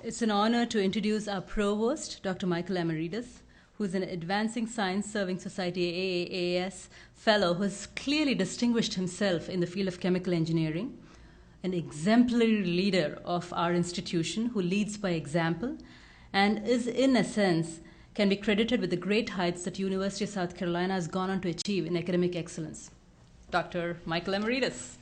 It's an honor to introduce our provost, Dr. Michael Amaridis, who is an Advancing Science Serving Society AAAS fellow who has clearly distinguished himself in the field of chemical engineering, an exemplary leader of our institution who leads by example and is, in a sense, can be credited with the great heights that University of South Carolina has gone on to achieve in academic excellence. Dr. Michael Amaridis.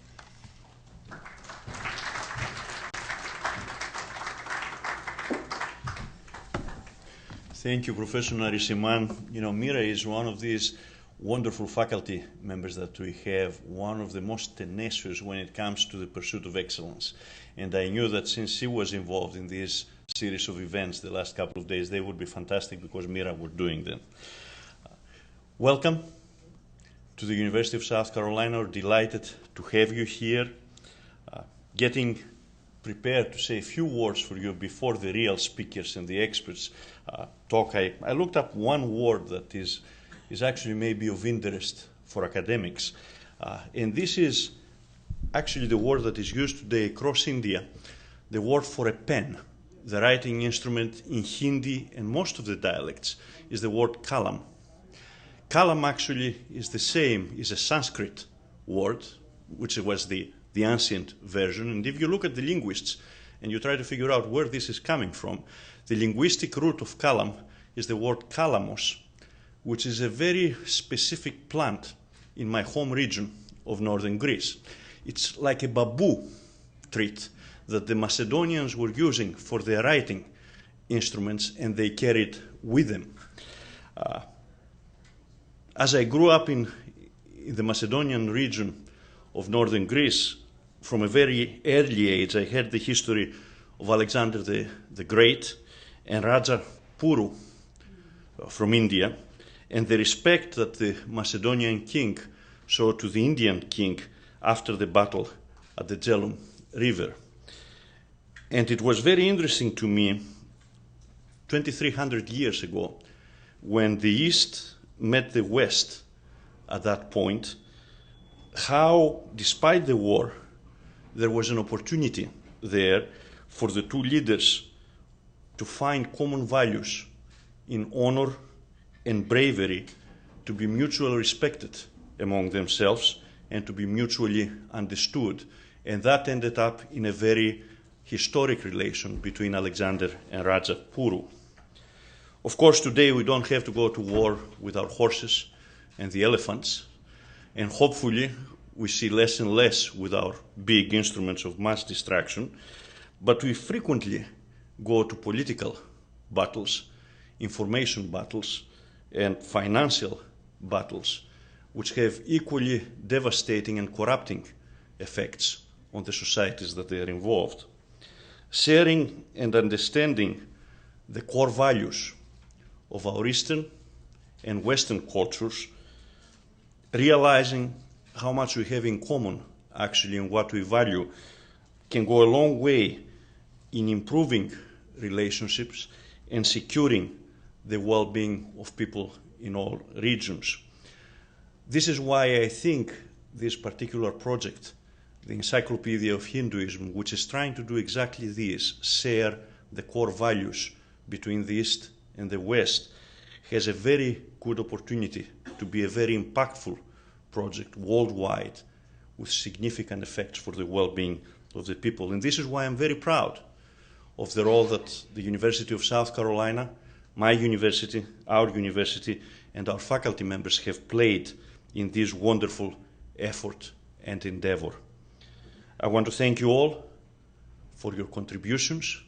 Thank you, Professor Narisimhan. You know, Mira is one of these wonderful faculty members that we have, one of the most tenacious when it comes to the pursuit of excellence. And I knew that since she was involved in this series of events the last couple of days, they would be fantastic because Mira were doing them. Welcome to the University of South Carolina. We're delighted to have you here. Getting prepared to say a few words for you before the real speakers and the experts talk. I looked up one word that is actually maybe of interest for academics. And this is actually the word that is used today across India, the word for a pen. The writing instrument in Hindi and most of the dialects is the word kalam. Kalam actually is the same, is a Sanskrit word, which was the ancient version. And if you look at the linguists and you try to figure out where this is coming from, the linguistic root of kalam is the word kalamos, which is a very specific plant in my home region of northern Greece. It's like a bamboo tree that the Macedonians were using for their writing instruments, and they carried with them. As I grew up in the Macedonian region of northern Greece, from a very early age, I heard the history of Alexander the Great and Raja Puru from India, and the respect that the Macedonian king showed to the Indian king after the battle at the Jhelum River. And it was very interesting to me, 2,300 years ago, when the East met the West at that point, how, despite the war, there was an opportunity there for the two leaders to find common values in honor and bravery, to be mutually respected among themselves and to be mutually understood. And that ended up in a very historic relation between Alexander and Raja Puru. Of course, today we don't have to go to war with our horses and the elephants, and hopefully we see less and less with our big instruments of mass destruction, but we frequently go to political battles, information battles, and financial battles, which have equally devastating and corrupting effects on the societies that they are involved. Sharing and understanding the core values of our Eastern and Western cultures, realizing how much we have in common actually and what we value, can go a long way in improving relationships and securing the well-being of people in all regions. This is why I think this particular project, the Encyclopedia of Hinduism, which is trying to do exactly this, share the core values between the East and the West, has a very good opportunity to be a very impactful project worldwide with significant effects for the well-being of the people. And this is why I'm very proud of the role that the University of South Carolina, my university, our university, and our faculty members have played in this wonderful effort and endeavor. I want to thank you all for your contributions.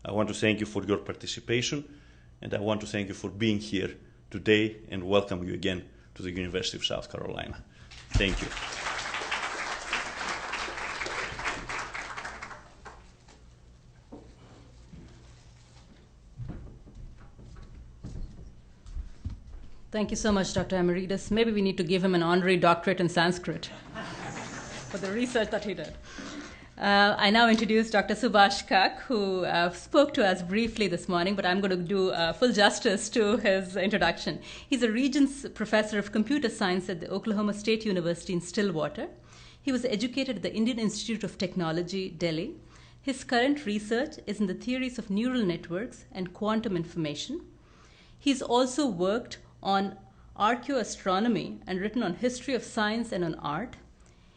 I want to thank you for your participation, and I want to thank you for being here today and welcome you again to the University of South Carolina. Thank you. Thank you so much, Dr. Amaridis. Maybe we need to give him an honorary doctorate in Sanskrit for the research that he did. I now introduce Dr. Subhash Kak, who spoke to us briefly this morning, but I'm going to do full justice to his introduction. He's a Regents Professor of Computer Science at the Oklahoma State University in Stillwater. He was educated at the Indian Institute of Technology, Delhi. His current research is in the theories of neural networks and quantum information. He's also worked on archaeoastronomy and written on history of science and on art.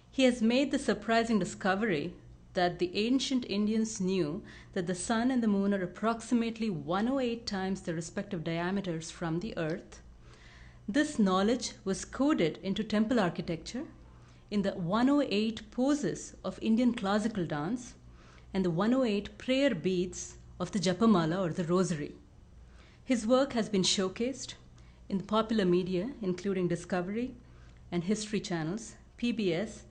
He has made the surprising discovery that the ancient Indians knew that the sun and the moon are approximately 108 times their respective diameters from the earth. This knowledge was coded into temple architecture in the 108 poses of Indian classical dance and the 108 prayer beads of the Japamala or the rosary. His work has been showcased in the popular media, including Discovery and History channels, PBS,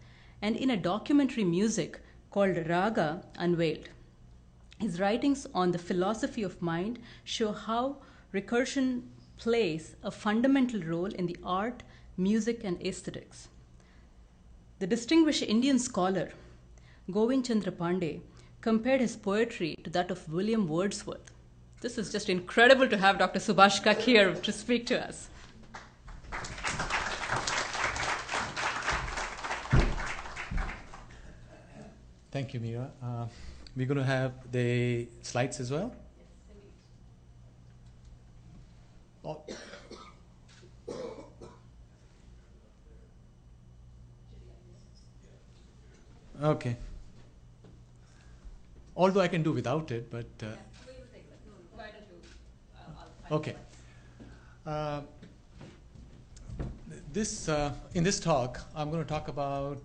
and in a documentary music called Raga Unveiled. His writings on the philosophy of mind show how recursion plays a fundamental role in the art, music, and aesthetics. The distinguished Indian scholar Govind Chandra Pandey compared his poetry to that of William Wordsworth. This is just incredible to have Dr. Subhash Kak here to speak to us. Thank you, Mira. We're going to have the slides as well. Oh. Okay. Although I can do without it, but okay. In this talk, I'm going to talk about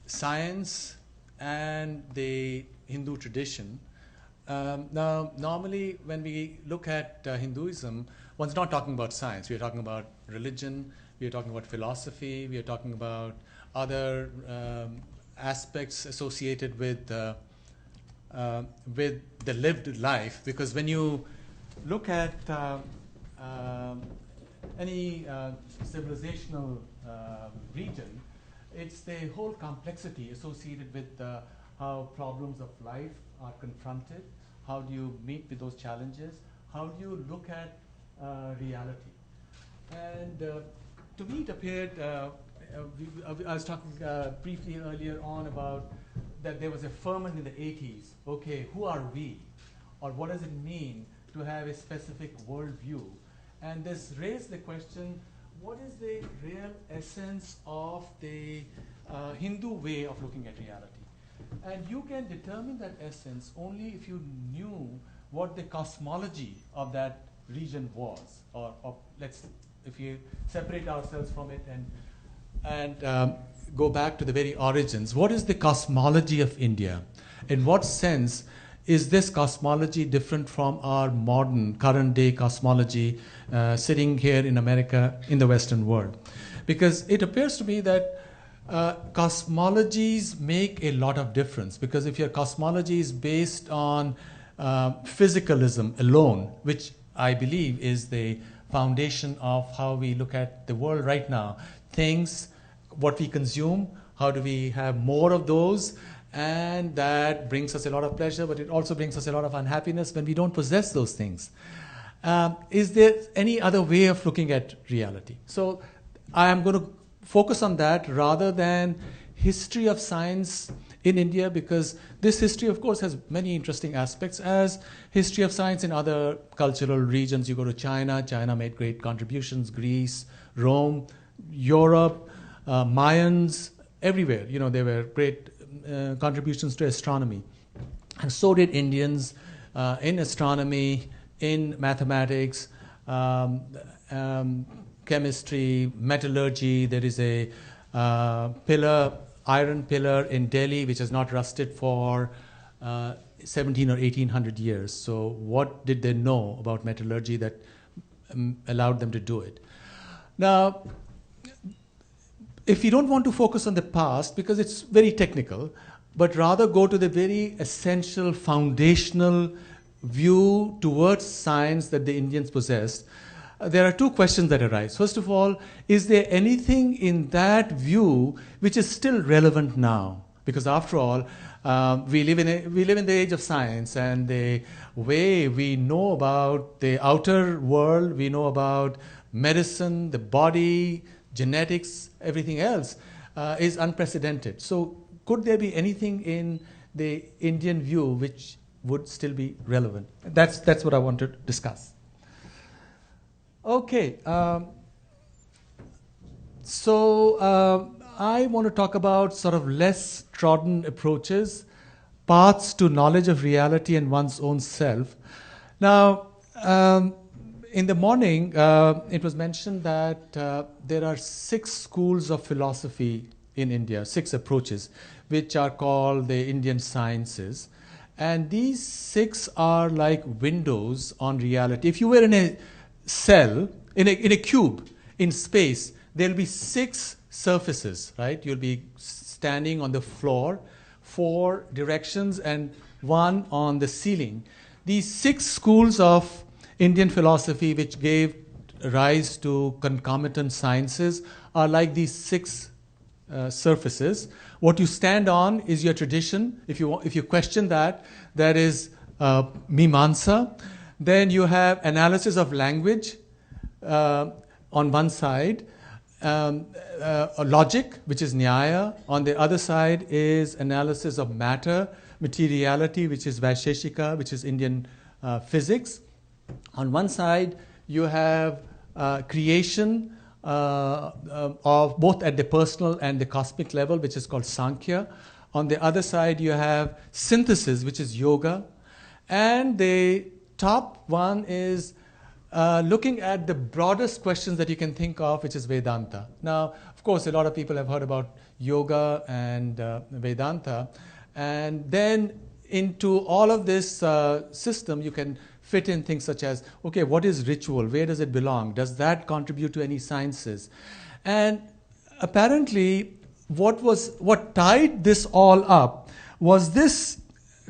science and the Hindu tradition. Now, normally when we look at Hinduism, one's not talking about science. We are talking about religion. We are talking about philosophy. We are talking about other aspects associated with the lived life. Because when you look at any civilizational region, it's the whole complexity associated with how problems of life are confronted. How do you meet with those challenges? How do you look at reality? And to me, it appeared, I was talking briefly earlier on about that there was a ferment in the 80s. Okay, who are we? Or what does it mean to have a specific worldview? And this raised the question, what is the real essence of the Hindu way of looking at reality? And you can determine that essence only if you knew what the cosmology of that region was, or if you separate ourselves from it and go back to the very origins. What is the cosmology of India? In what sense is this cosmology different from our modern, current day cosmology sitting here in America, in the Western world? Because it appears to me that cosmologies make a lot of difference. Because if your cosmology is based on physicalism alone, which I believe is the foundation of how we look at the world right now, things, what we consume, how do we have more of those, and that brings us a lot of pleasure, but it also brings us a lot of unhappiness when we don't possess those things. Is there any other way of looking at reality? So I am going to focus on that rather than history of science in India, because this history, of course, has many interesting aspects, as history of science in other cultural regions. You go to China, China made great contributions, Greece, Rome, Europe, Mayans, everywhere. You know, there were great contributions to astronomy. And so did Indians in astronomy, in mathematics, chemistry, metallurgy. There is a iron pillar in Delhi which has not rusted for 17 or 1800 years. So what did they know about metallurgy that allowed them to do it? Now, if you don't want to focus on the past, because it's very technical, but rather go to the very essential, foundational view towards science that the Indians possessed, there are two questions that arise. First of all, is there anything in that view which is still relevant now? Because after all, we live in the age of science, and the way we know about the outer world, we know about medicine, the body, genetics, everything else is unprecedented. So could there be anything in the Indian view which would still be relevant. That's what I want to discuss. Okay, so I want to talk about sort of less trodden approaches, paths to knowledge of reality and one's own self. Now, in the morning, it was mentioned that there are 6 schools of philosophy in India, 6 approaches, which are called the Indian sciences. And these 6 are like windows on reality. If you were in a cell, in a cube, in space, there'll be 6 surfaces, right? You'll be standing on the floor, 4 directions, and 1 on the ceiling. These 6 schools of Indian philosophy, which gave rise to concomitant sciences, are like these 6 surfaces. What you stand on is your tradition. If you question that, that is Mimamsa. Then you have analysis of language on one side. Logic, which is Nyaya. On the other side is analysis of matter, materiality, which is Vaisheshika, which is Indian physics. On one side, you have creation of both at the personal and the cosmic level, which is called Sankhya. On the other side, you have synthesis, which is yoga. And the top one is looking at the broadest questions that you can think of, which is Vedanta. Now, of course, a lot of people have heard about yoga and Vedanta. And then into all of this system, you can fit in things such as, okay, what is ritual? Where does it belong? Does that contribute to any sciences? And apparently, what tied this all up was this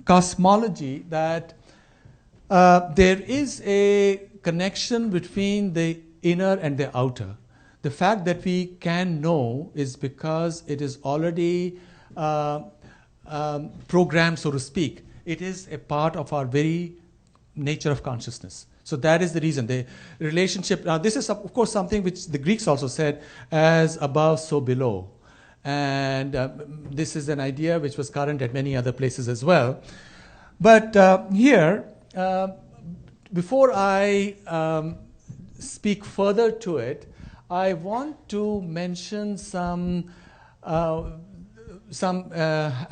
cosmology that there is a connection between the inner and the outer. The fact that we can know is because it is already programmed, so to speak. It is a part of our very nature of consciousness. So that is the reason. The relationship, now this is of course something which the Greeks also said, as above, so below. And this is an idea which was current at many other places as well. But here, before I speak further to it, I want to mention some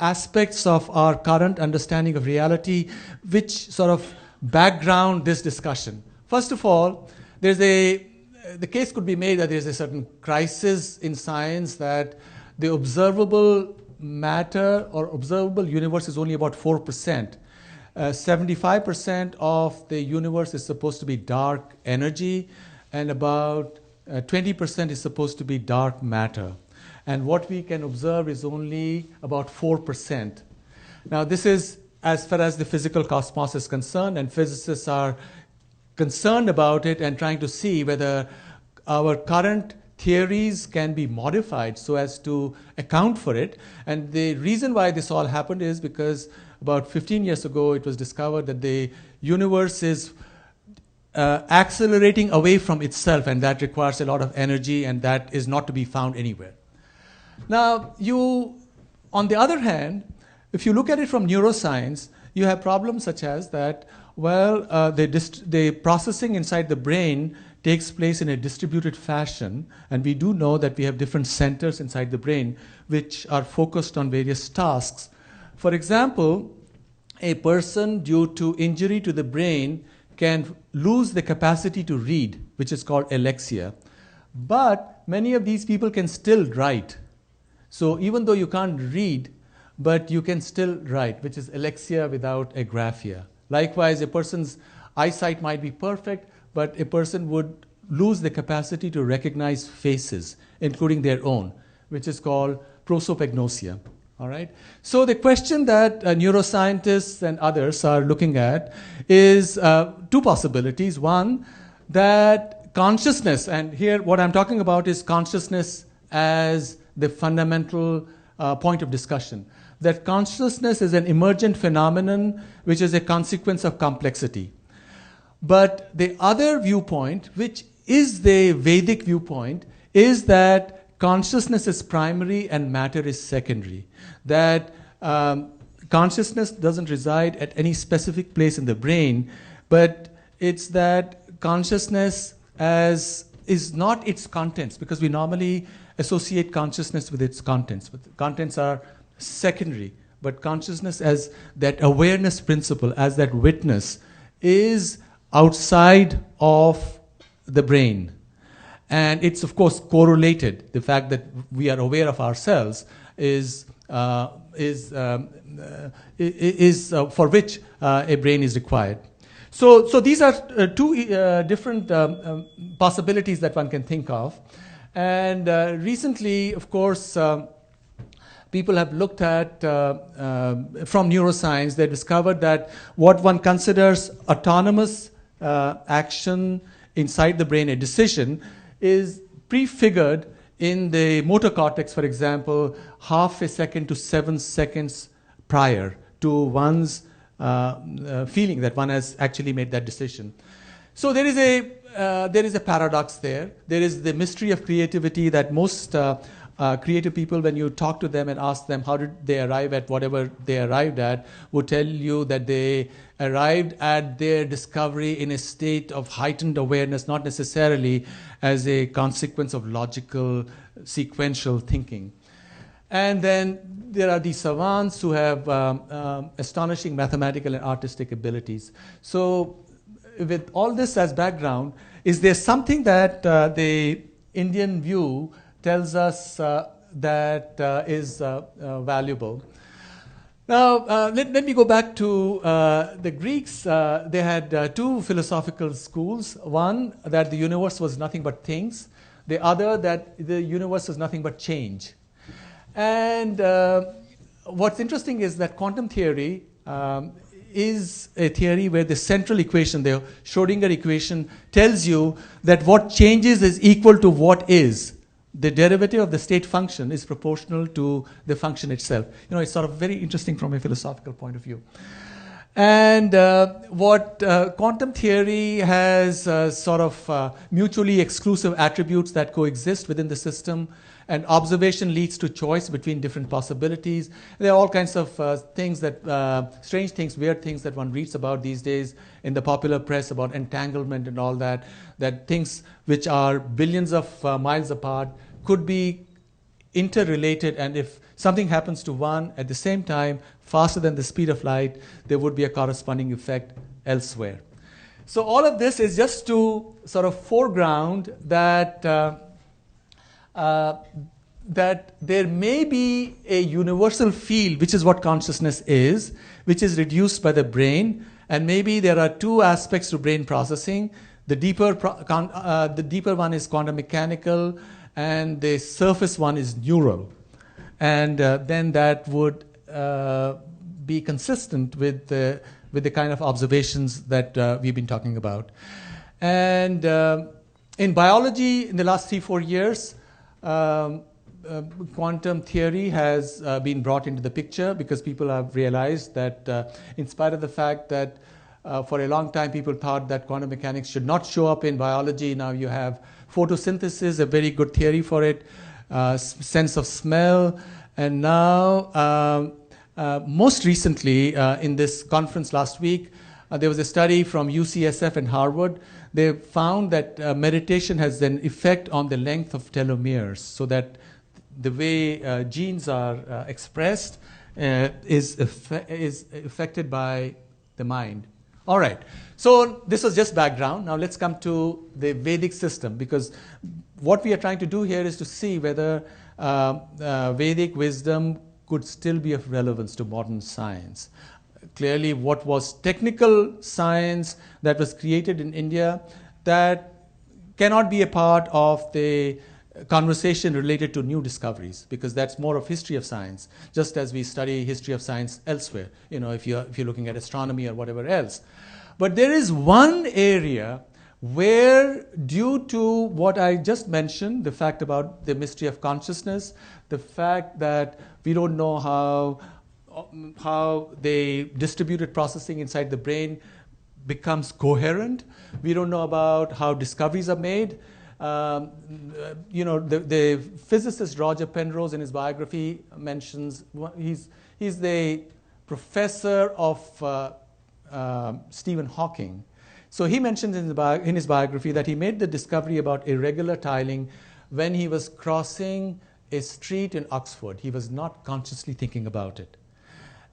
aspects of our current understanding of reality which sort of background this discussion. First of all, the case could be made that there's a certain crisis in science, that the observable matter or observable universe is only about 4%. 75% of the universe is supposed to be dark energy, and about 20% is supposed to be dark matter. And what we can observe is only about 4%. Now, this is as far as the physical cosmos is concerned, and physicists are concerned about it and trying to see whether our current theories can be modified so as to account for it. And the reason why this all happened is because about 15 years ago, it was discovered that the universe is accelerating away from itself, and that requires a lot of energy, and that is not to be found anywhere. Now, on the other hand, if you look at it from neuroscience, you have problems such as that, well, the processing inside the brain takes place in a distributed fashion, and we do know that we have different centers inside the brain which are focused on various tasks. For example, a person due to injury to the brain can lose the capacity to read, which is called alexia. But many of these people can still write. So even though you can't read, but you can still write, which is alexia without agraphia. Likewise, a person's eyesight might be perfect, but a person would lose the capacity to recognize faces, including their own, which is called prosopagnosia. All right. So the question that neuroscientists and others are looking at is 2 possibilities. One, that consciousness, and here what I'm talking about is consciousness as the fundamental point of discussion, that consciousness is an emergent phenomenon which is a consequence of complexity. But the other viewpoint, which is the Vedic viewpoint, is that consciousness is primary and matter is secondary. That consciousness doesn't reside at any specific place in the brain, but it's that consciousness is not its contents, because we normally associate consciousness with its contents. But the contents are secondary. But consciousness as that awareness principle, as that witness, is outside of the brain. And it's, of course, correlated. The fact that we are aware of ourselves is for which a brain is required. So these are two different possibilities that one can think of. And recently, of course, people have looked at, from neuroscience, they discovered that what one considers autonomous action inside the brain, a decision, is prefigured in the motor cortex, for example, half a second to 7 seconds prior to one's feeling that one has actually made that decision. So there is a paradox there. There is the mystery of creativity that most creative people, when you talk to them and ask them how did they arrive at whatever they arrived at, would tell you that they arrived at their discovery in a state of heightened awareness, not necessarily as a consequence of logical, sequential thinking. And then there are these savants who have astonishing mathematical and artistic abilities. So with all this as background, is there something that the Indian view tells us that is valuable? Now, let me go back to the Greeks. They had two philosophical schools. One, that the universe was nothing but things. The other, that the universe was nothing but change. And what's interesting is that quantum theory is a theory where the central equation, the Schrodinger equation, tells you that what changes is equal to what is. The derivative of the state function is proportional to the function itself. You know, it's sort of very interesting from a philosophical point of view. And what quantum theory has sort of mutually exclusive attributes that coexist within the system, and observation leads to choice between different possibilities. There are all kinds of things that, strange things, weird things that one reads about these days in the popular press about entanglement and all that, that things which are billions of miles apart could be interrelated, and if something happens to one at the same time, faster than the speed of light, there would be a corresponding effect elsewhere. So all of this is just to sort of foreground that that there may be a universal field, which is what consciousness is, which is reduced by the brain, and maybe there are two aspects to brain processing. The deeper one is quantum mechanical, and the surface one is neural. And then that would be consistent with the kind of observations that we've been talking about. And in biology, in the last 3-4 years, quantum theory has been brought into the picture because people have realized that in spite of the fact that for a long time people thought that quantum mechanics should not show up in biology, now you have photosynthesis, a very good theory for it, sense of smell, and now most recently in this conference last week, there was a study from UCSF and Harvard. They found that meditation has an effect on the length of telomeres, so that the way genes are expressed is affected by the mind. All right, so this was just background. Now let's come to the Vedic system, because what we are trying to do here is to see whether Vedic wisdom could still be of relevance to modern science. Clearly, what was technical science that was created in India, that cannot be a part of the conversation related to new discoveries, because that's more of history of science, just as we study history of science elsewhere, you know, if you're looking at astronomy or whatever else. But there is one area where, due to what I just mentioned, the fact about the mystery of consciousness, the fact that we don't know how the distributed processing inside the brain becomes coherent. We don't know about how discoveries are made. You know, the physicist Roger Penrose in his biography mentions he's the professor of Stephen Hawking. So he mentions in his biography that he made the discovery about irregular tiling when he was crossing a street in Oxford. He was not consciously thinking about it.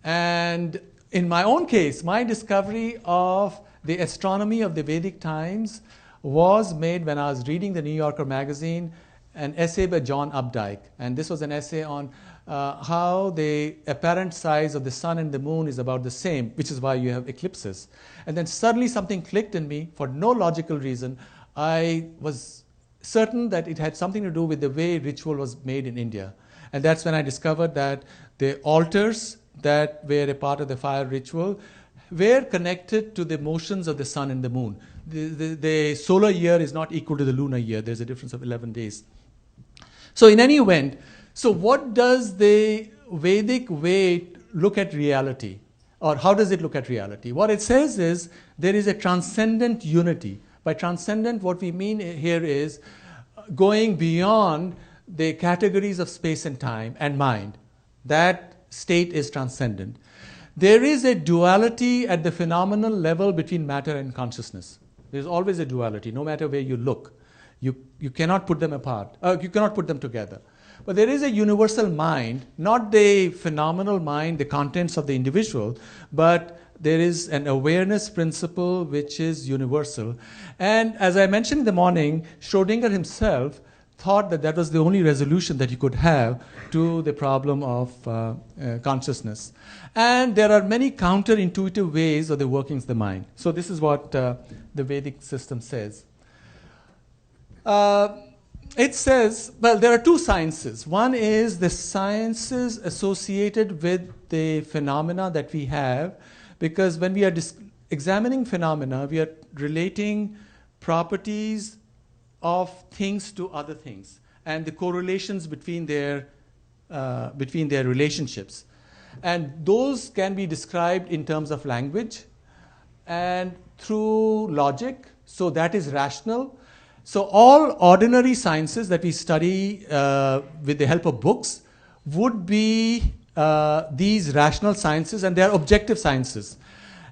And in my own case, my discovery of the astronomy of the Vedic times was made when I was reading the New Yorker magazine, an essay by John Updike. And this was an essay on how the apparent size of the sun and the moon is about the same, which is why you have eclipses. And then suddenly something clicked in me for no logical reason. I was certain that it had something to do with the way ritual was made in India. And that's when I discovered that the altars that were a part of the fire ritual were connected to the motions of the sun and the moon. The solar year is not equal to the lunar year. There's a difference of 11 days. So in any event, so what does the Vedic way look at reality? Or how does it look at reality? What it says is there is a transcendent unity. By transcendent, what we mean here is going beyond the categories of space and time and mind. That state is transcendent. There is a duality at the phenomenal level between matter and consciousness. There's always a duality, no matter where you look. You cannot put them apart. You cannot put them together. But there is a universal mind, not the phenomenal mind, the contents of the individual, but there is an awareness principle which is universal. And as I mentioned in the morning, Schrödinger himself thought that that was the only resolution that you could have to the problem of consciousness. And there are many counterintuitive ways of the workings of the mind. So this is what the Vedic system says. It says, well, there are two sciences. One is the sciences associated with the phenomena that we have, because when we are examining phenomena, we are relating properties of things to other things and the correlations between their relationships. And those can be described in terms of language and through logic, so that is rational. So all ordinary sciences that we study with the help of books would be these rational sciences, and they are objective sciences.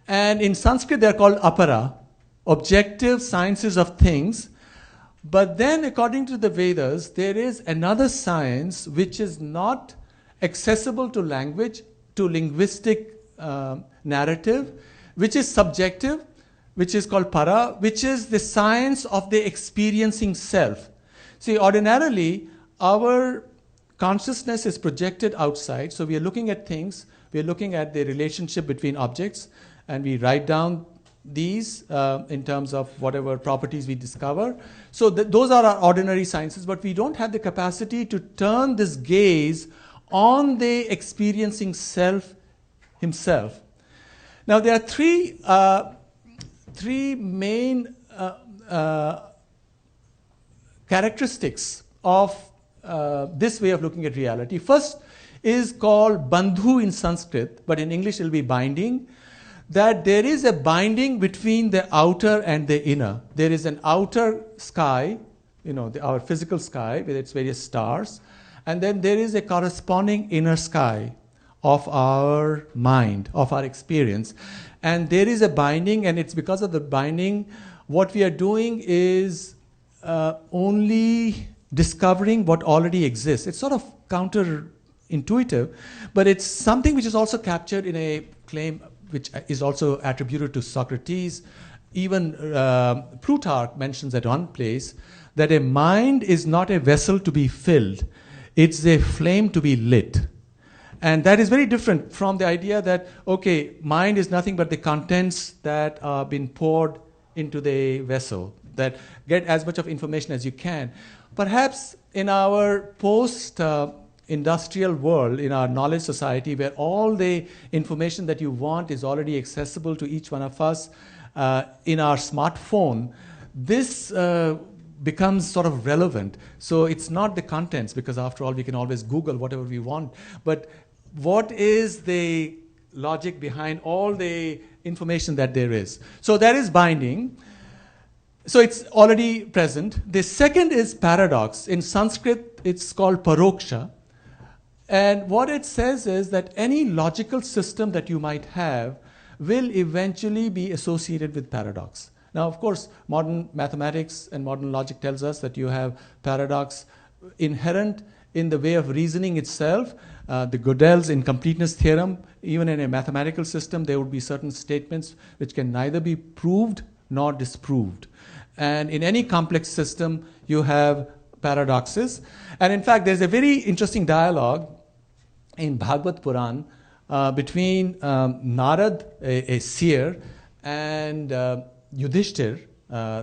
And in Sanskrit, they are called apara, objective sciences of things. But then, according to the Vedas, there is another science which is not accessible to language, to linguistic narrative, which is subjective, which is called para, which is the science of the experiencing self. See, ordinarily, our consciousness is projected outside, so we are looking at things, we are looking at the relationship between objects, and we write down these in terms of whatever properties we discover. So those are our ordinary sciences, but we don't have the capacity to turn this gaze on the experiencing self himself. Now, there are three main characteristics of this way of looking at reality. First is called bandhu in Sanskrit, but in English it will be binding. That there is a binding between the outer and the inner. There is an outer sky, our physical sky with its various stars, and then there is a corresponding inner sky of our mind, of our experience. And there is a binding, and it's because of the binding, what we are doing is only discovering what already exists. It's sort of counterintuitive, but it's something which is also captured in a claim which is also attributed to Socrates. Even Plutarch mentions at one place that a mind is not a vessel to be filled, it's a flame to be lit. And that is very different from the idea that, okay, mind is nothing but the contents that are being poured into the vessel, that get as much of information as you can. Perhaps in our post-industrial world, in our knowledge society, where all the information that you want is already accessible to each one of us in our smartphone, this becomes sort of relevant. So it's not the contents, because after all, we can always Google whatever we want, but what is the logic behind all the information that there is? So that is binding. So it's already present. The second is paradox. In Sanskrit, it's called paroksha. And what it says is that any logical system that you might have will eventually be associated with paradox. Now, of course, modern mathematics and modern logic tells us that you have paradox inherent in the way of reasoning itself. The Gödel's incompleteness theorem, even in a mathematical system, there would be certain statements which can neither be proved nor disproved. And in any complex system, you have paradoxes. And in fact, there's a very interesting dialogue in Bhagavad Puran between Narad, a seer, and Yudhishthir,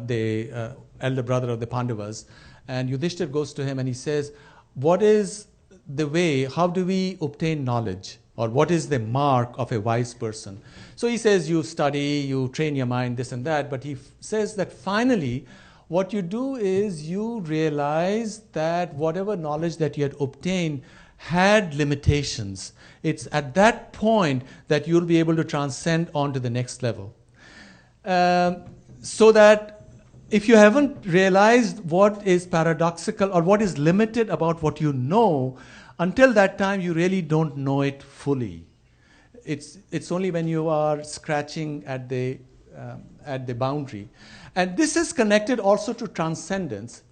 the elder brother of the Pandavas. And Yudhishthir goes to him and he says, what is the way, how do we obtain knowledge? Or what is the mark of a wise person? So he says, you study, you train your mind, this and that. But he says that finally, what you do is you realize that whatever knowledge that you had obtained had limitations. It's at that point that you'll be able to transcend on to the next level. So that if you haven't realized what is paradoxical or what is limited about what you know, until that time you really don't know it fully. It's only when you are scratching at the boundary. And this is connected also to transcendence.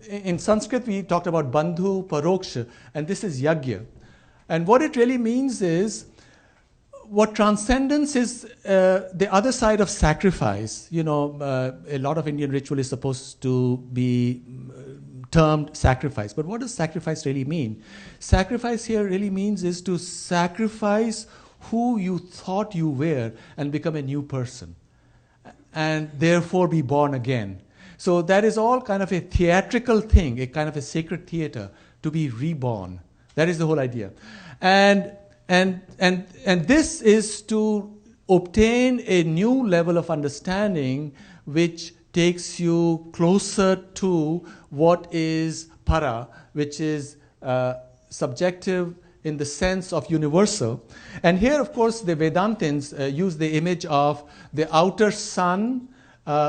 In Sanskrit, we talked about bandhu, paroksha, and this is yagya. And what it really means is, what transcendence is the other side of sacrifice. You know, a lot of Indian ritual is supposed to be termed sacrifice. But what does sacrifice really mean? Sacrifice here really means is to sacrifice who you thought you were and become a new person. And therefore be born again. So that is all kind of a theatrical thing, a kind of a sacred theater, to be reborn. That is the whole idea. And this is to obtain a new level of understanding which takes you closer to what is para, which is subjective in the sense of universal. And here, of course, the Vedantins use the image of the outer sun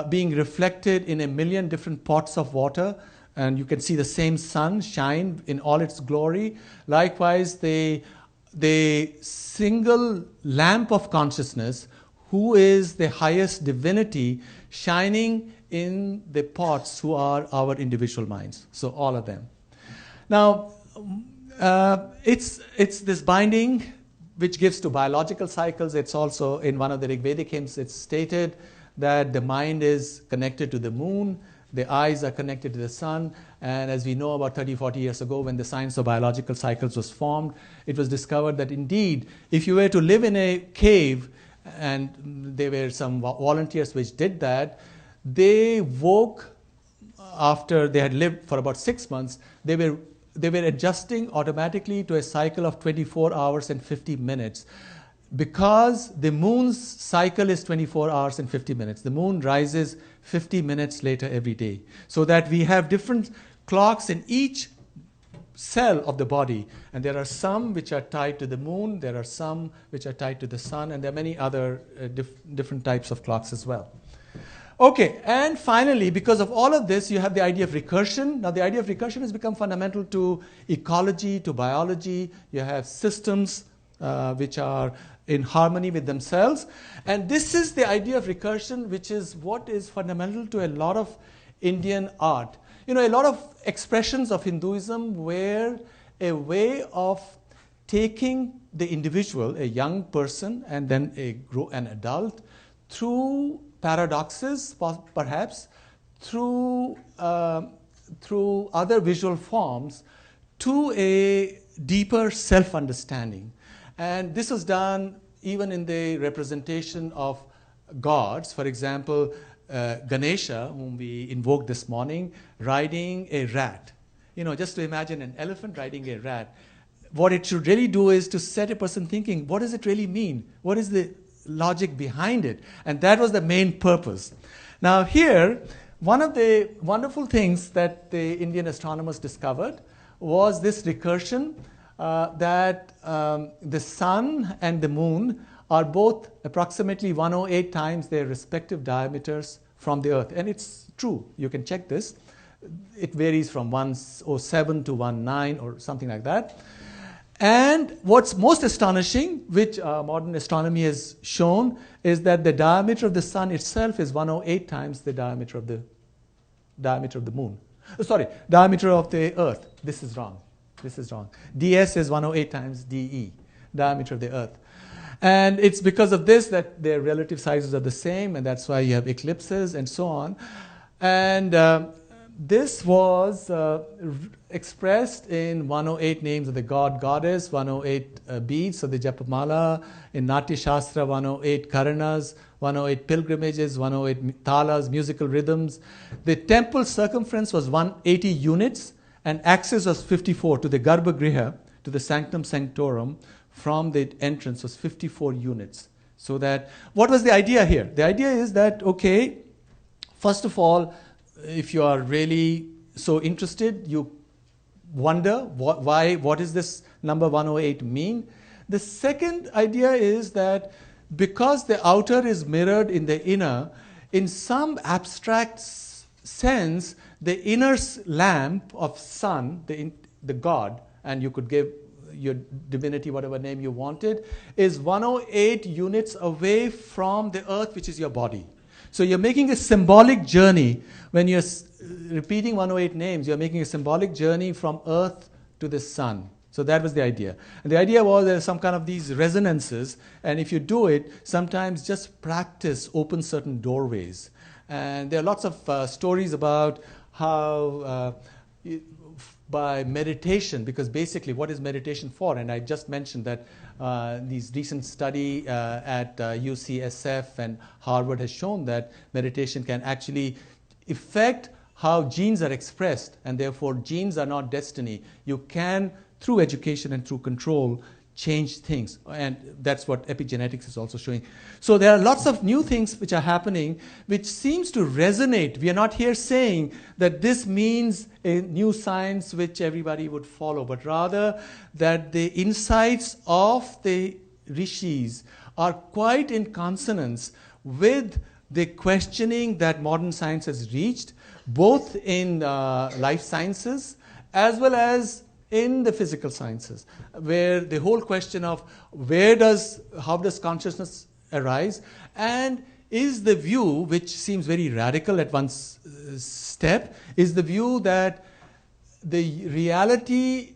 being reflected in 1,000,000 different pots of water, and you can see the same sun shine in all its glory. Likewise, the single lamp of consciousness, who is the highest divinity, shining in the pots who are our individual minds. So all of them. Now, it's this binding which gives to biological cycles. It's also in one of the Rigvedic hymns, it's stated that the mind is connected to the moon, the eyes are connected to the sun, and as we know, about 30, 40 years ago, when the science of biological cycles was formed, it was discovered that indeed, if you were to live in a cave, and there were some volunteers which did that, they woke after they had lived for about 6 months, they were adjusting automatically to a cycle of 24 hours and 50 minutes. Because the moon's cycle is 24 hours and 50 minutes. The moon rises 50 minutes later every day. So that we have different clocks in each cell of the body. And there are some which are tied to the moon, there are some which are tied to the sun, and there are many other different types of clocks as well. Okay, and finally, because of all of this, you have the idea of recursion. Now, the idea of recursion has become fundamental to ecology, to biology. You have systems which are in harmony with themselves. And this is the idea of recursion, which is what is fundamental to a lot of Indian art. You know, a lot of expressions of Hinduism were a way of taking the individual, a young person, and then an adult, through paradoxes, perhaps, through other visual forms, to a deeper self-understanding. And this was done even in the representation of gods. For example, Ganesha, whom we invoked this morning, riding a rat. You know, just to imagine an elephant riding a rat. What it should really do is to set a person thinking, what does it really mean? What is the logic behind it? And that was the main purpose. Now here, one of the wonderful things that the Indian astronomers discovered was this recursion, that the sun and the moon are both approximately 108 times their respective diameters from the Earth. And it's true. You can check this. It varies from 107 to 19 or something like that. And what's most astonishing, which modern astronomy has shown, is that the diameter of the sun itself is 108 times the diameter of the moon. Diameter of the Earth. This is wrong. DS is 108 times DE, diameter of the Earth. And it's because of this that their relative sizes are the same, and that's why you have eclipses and so on. And this was expressed in 108 names of the god, goddess, 108 beads of the Japamala, in Natya Shastra, 108 Karanas, 108 pilgrimages, 108 talas, musical rhythms. The temple circumference was 180 units, and access was 54 to the Garbhagriha, to the Sanctum Sanctorum, from the entrance was 54 units. So that, what was the idea here? The idea is that, okay, first of all, if you are really so interested, you wonder what is this number 108 mean? The second idea is that because the outer is mirrored in the inner, in some abstract sense, the inner lamp of sun, the god, and you could give your divinity whatever name you wanted, is 108 units away from the earth, which is your body. So you're making a symbolic journey. When you're repeating 108 names, you're making a symbolic journey from earth to the sun. So that was the idea. And the idea was there are some kind of these resonances, and if you do it, sometimes just practice opens certain doorways. And there are lots of stories about how by meditation, because basically what is meditation for? And I just mentioned that these recent study at UCSF and Harvard has shown that meditation can actually affect how genes are expressed, and therefore genes are not destiny. You can, through education and through control, change things, and that's what epigenetics is also showing. So there are lots of new things which are happening which seems to resonate. We are not here saying that this means a new science which everybody would follow, but rather that the insights of the rishis are quite in consonance with the questioning that modern science has reached, both in life sciences as well as in the physical sciences, where the whole question of how does consciousness arise, and is the view, which seems very radical at one step, is the view that the reality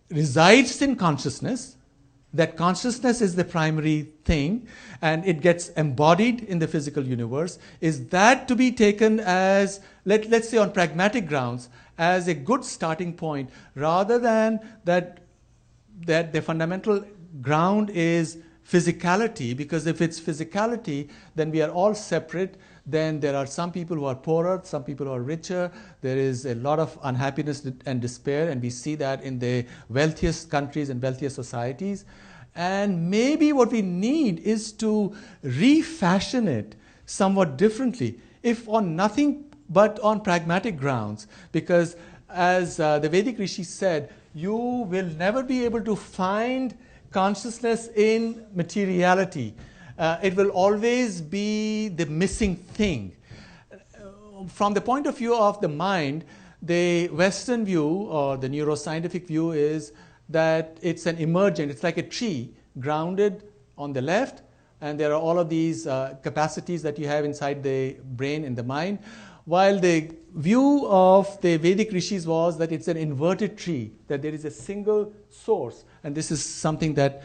resides in consciousness, that consciousness is the primary thing, and it gets embodied in the physical universe. Is that to be taken as, let's say on pragmatic grounds, as a good starting point, rather than that the fundamental ground is physicality? Because if it's physicality, then we are all separate. Then there are some people who are poorer, some people who are richer. There is a lot of unhappiness and despair, and we see that in the wealthiest countries and wealthiest societies. And maybe what we need is to refashion it somewhat differently, if on nothing but on pragmatic grounds. Because as the Vedic Rishi said, you will never be able to find consciousness in materiality. It will always be the missing thing. From the point of view of the mind, the Western view or the neuroscientific view is that it's an emergent, it's like a tree grounded on the left, and there are all of these capacities that you have inside the brain and the mind. While the view of the Vedic rishis was that it's an inverted tree, that there is a single source. And this is something that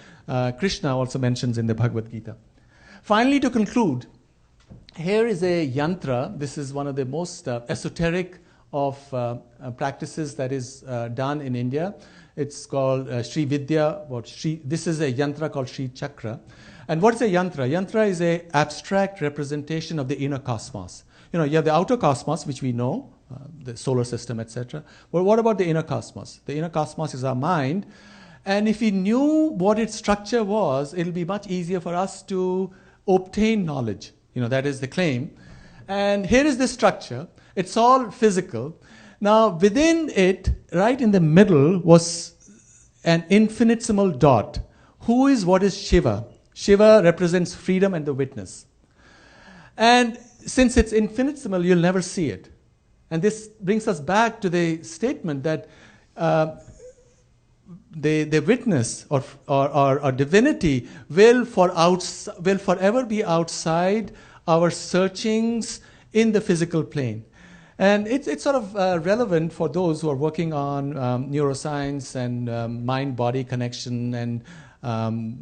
Krishna also mentions in the Bhagavad Gita. Finally, to conclude, here is a yantra. This is one of the most esoteric of practices that is done in India. It's called Sri Vidya. This is a yantra called Sri Chakra. And what is a yantra? Yantra is an abstract representation of the inner cosmos. You have the outer cosmos, which we know, the solar system, etc. Well, what about the inner cosmos? The inner cosmos is our mind. And if we knew what its structure was, it'll be much easier for us to obtain knowledge. That is the claim. And here is the structure. It's all physical. Now, within it, right in the middle, was an infinitesimal dot. What is Shiva? Shiva represents freedom and the witness. And since it's infinitesimal, you'll never see it. And this brings us back to the statement that the witness or divinity will forever be outside our searchings in the physical plane. And it's sort of relevant for those who are working on neuroscience and mind-body connection and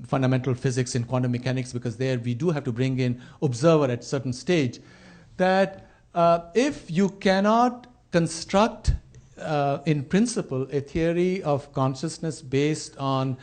fundamental physics in quantum mechanics, because there we do have to bring in observer at certain stage, that if you cannot construct in principle a theory of consciousness based on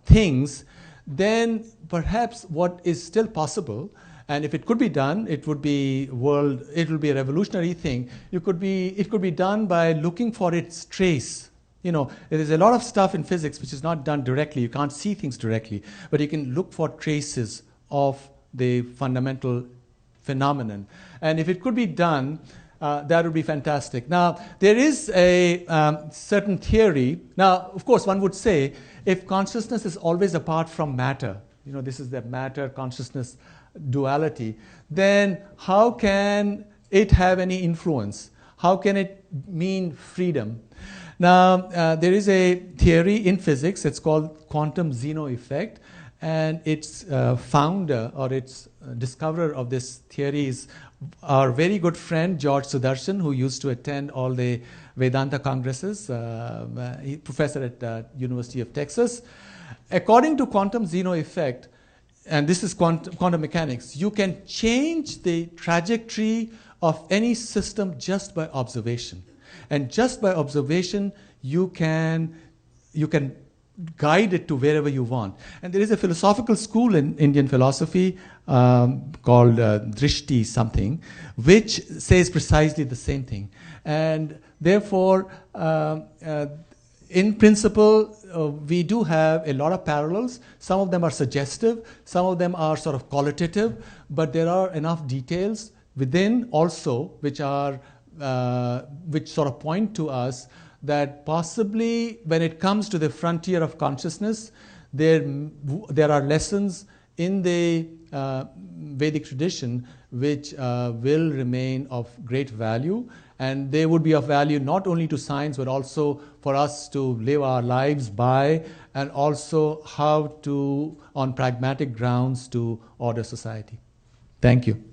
things, then perhaps what is still possible, and if it could be done, it will be a revolutionary thing. It could be done by looking for its trace. There is a lot of stuff in physics which is not done directly. You can't see things directly, but you can look for traces of the fundamental phenomenon. And if it could be done, that would be fantastic. Now, there is a certain theory. Now, of course, one would say, if consciousness is always apart from matter, this is the matter-consciousness duality, then how can it have any influence? How can it mean freedom? Now, there is a theory in physics, it's called quantum Zeno effect, and its founder or its discoverer of this theory is our very good friend George Sudarshan, who used to attend all the Vedanta congresses, professor at University of Texas. According to quantum Zeno effect, and this is quantum mechanics, you can change the trajectory of any system just by observation. And just by observation, you can guide it to wherever you want. And there is a philosophical school in Indian philosophy called Drishti something, which says precisely the same thing. And therefore, in principle, we do have a lot of parallels. Some of them are suggestive, some of them are sort of qualitative, but there are enough details within also which sort of point to us that possibly when it comes to the frontier of consciousness, there are lessons in the Vedic tradition which will remain of great value, and they would be of value not only to science but also for us to live our lives by, and also how to, on pragmatic grounds, to order society. Thank you.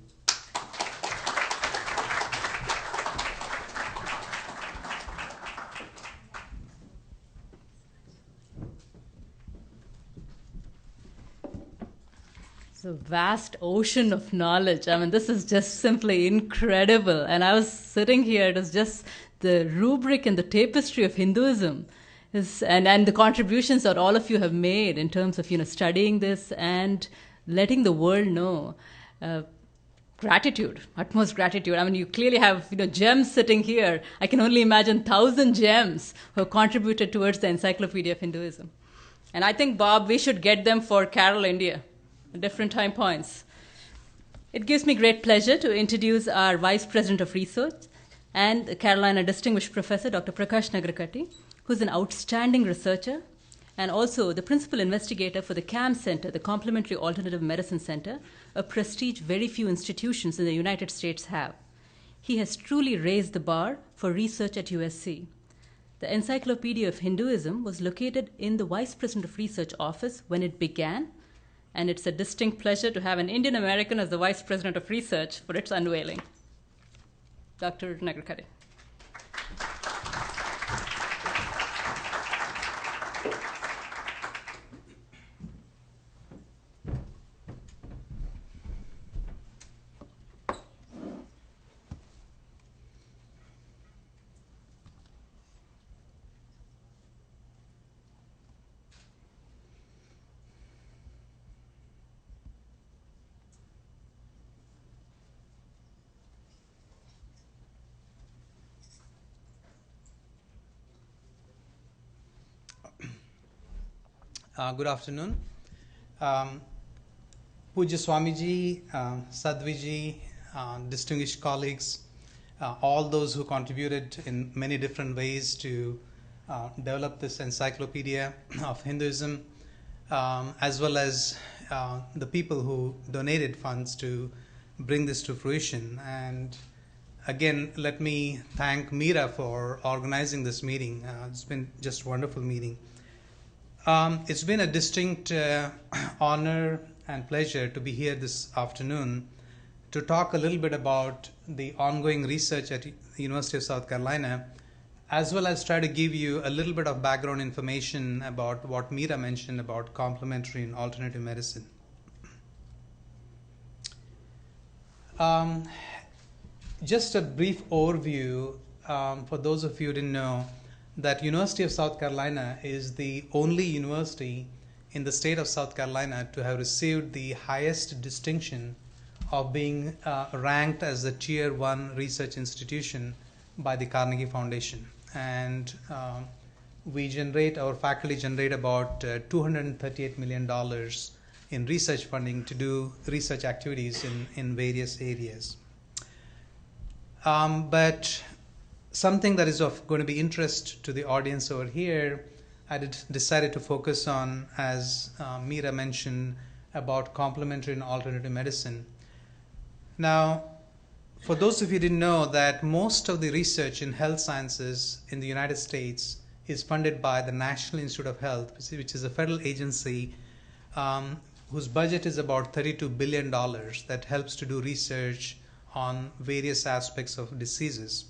A vast ocean of knowledge. I mean, this is just simply incredible. And I was sitting here, it was just the rubric and the tapestry of Hinduism. And the contributions that all of you have made in terms of, studying this and letting the world know. Gratitude, utmost gratitude. I mean, you clearly have, gems sitting here. I can only imagine 1,000 gems who have contributed towards the Encyclopedia of Hinduism. And I think, Bob, we should get them for Carolindia. Different time points. It gives me great pleasure to introduce our Vice President of Research and Carolina Distinguished Professor, Dr. Prakash Nagarkatti, who's an outstanding researcher and also the Principal Investigator for the CAM Center, the Complementary Alternative Medicine Center, a prestige very few institutions in the United States have. He has truly raised the bar for research at USC. The Encyclopedia of Hinduism was located in the Vice President of Research office when it began, and it's a distinct pleasure to have an Indian American as the Vice President of Research for its unveiling. Dr. Nagarkatti. Good afternoon. Pujya Swamiji, Sadhviji, distinguished colleagues, all those who contributed in many different ways to develop this encyclopedia of Hinduism, as well as the people who donated funds to bring this to fruition. And again, let me thank Meera for organizing this meeting. It's been just a wonderful meeting. It's been a distinct honor and pleasure to be here this afternoon to talk a little bit about the ongoing research at the University of South Carolina, as well as try to give you a little bit of background information about what Meera mentioned about complementary and alternative medicine. Just a brief overview for those of you who didn't know that University of South Carolina is the only university in the state of South Carolina to have received the highest distinction of being ranked as a Tier 1 research institution by the Carnegie Foundation. And our faculty generate about $238 million in research funding to do research activities in various areas. But something that is of going to be interest to the audience over here, I decided to focus on, as Meera mentioned, about complementary and alternative medicine. Now, for those of you who didn't know that most of the research in health sciences in the United States is funded by the National Institute of Health, which is a federal agency whose budget is about $32 billion that helps to do research on various aspects of diseases.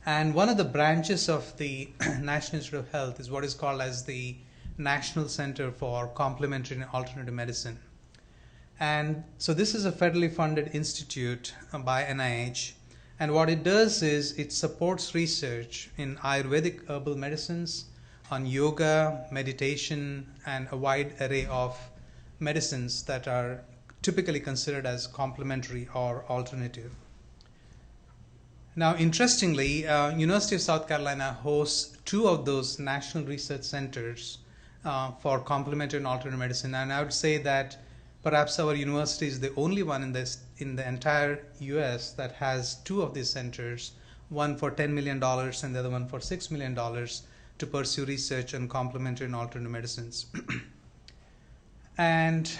And one of the branches of the National Institute of Health is what is called as the National Center for Complementary and Alternative Medicine. And so this is a federally funded institute by NIH. And what it does is it supports research in Ayurvedic herbal medicines, on yoga, meditation, and a wide array of medicines that are typically considered as complementary or alternative. Now, interestingly, University of South Carolina hosts two of those national research centers for complementary and alternative medicine. And I would say that perhaps our university is the only one in the entire US that has two of these centers, one for $10 million and the other one for $6 million to pursue research on complementary and alternative medicines. And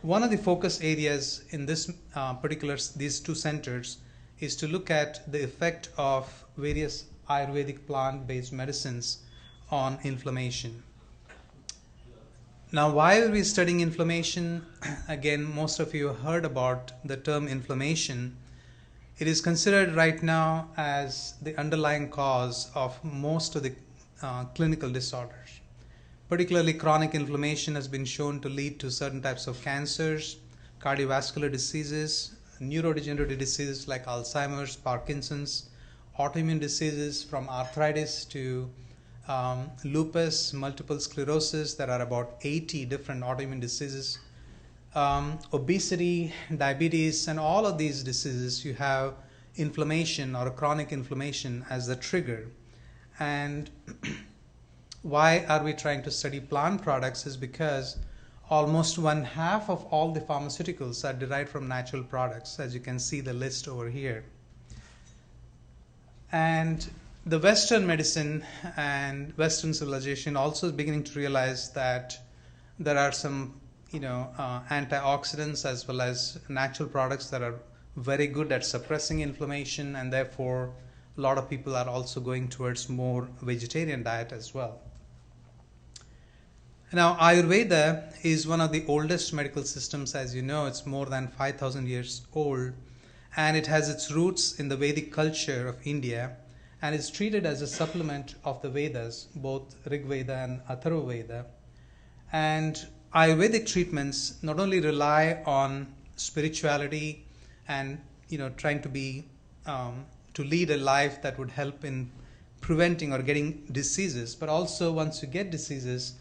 one of the focus areas in these two centers is to look at the effect of various Ayurvedic plant-based medicines on inflammation. Now, why are we studying inflammation? Again, most of you have heard about the term inflammation. It is considered right now as the underlying cause of most of the clinical disorders. Particularly chronic inflammation has been shown to lead to certain types of cancers, cardiovascular diseases, neurodegenerative diseases like Alzheimer's, Parkinson's, autoimmune diseases from arthritis to lupus, multiple sclerosis. There are about 80 different autoimmune diseases. Obesity, diabetes, and all of these diseases, you have inflammation or chronic inflammation as the trigger. And why are we trying to study plant products is because almost 1/2 of all the pharmaceuticals are derived from natural products, as you can see the list over here. And the Western medicine and Western civilization also is beginning to realize that there are some, antioxidants as well as natural products that are very good at suppressing inflammation, and therefore a lot of people are also going towards more vegetarian diet as well. Now, Ayurveda is one of the oldest medical systems, as you know. It's more than 5,000 years old, and it has its roots in the Vedic culture of India, and is treated as a supplement of the Vedas, both Rig Veda and Atharva Veda. And Ayurvedic treatments not only rely on spirituality and trying to be to lead a life that would help in preventing or getting diseases, but also once you get diseases,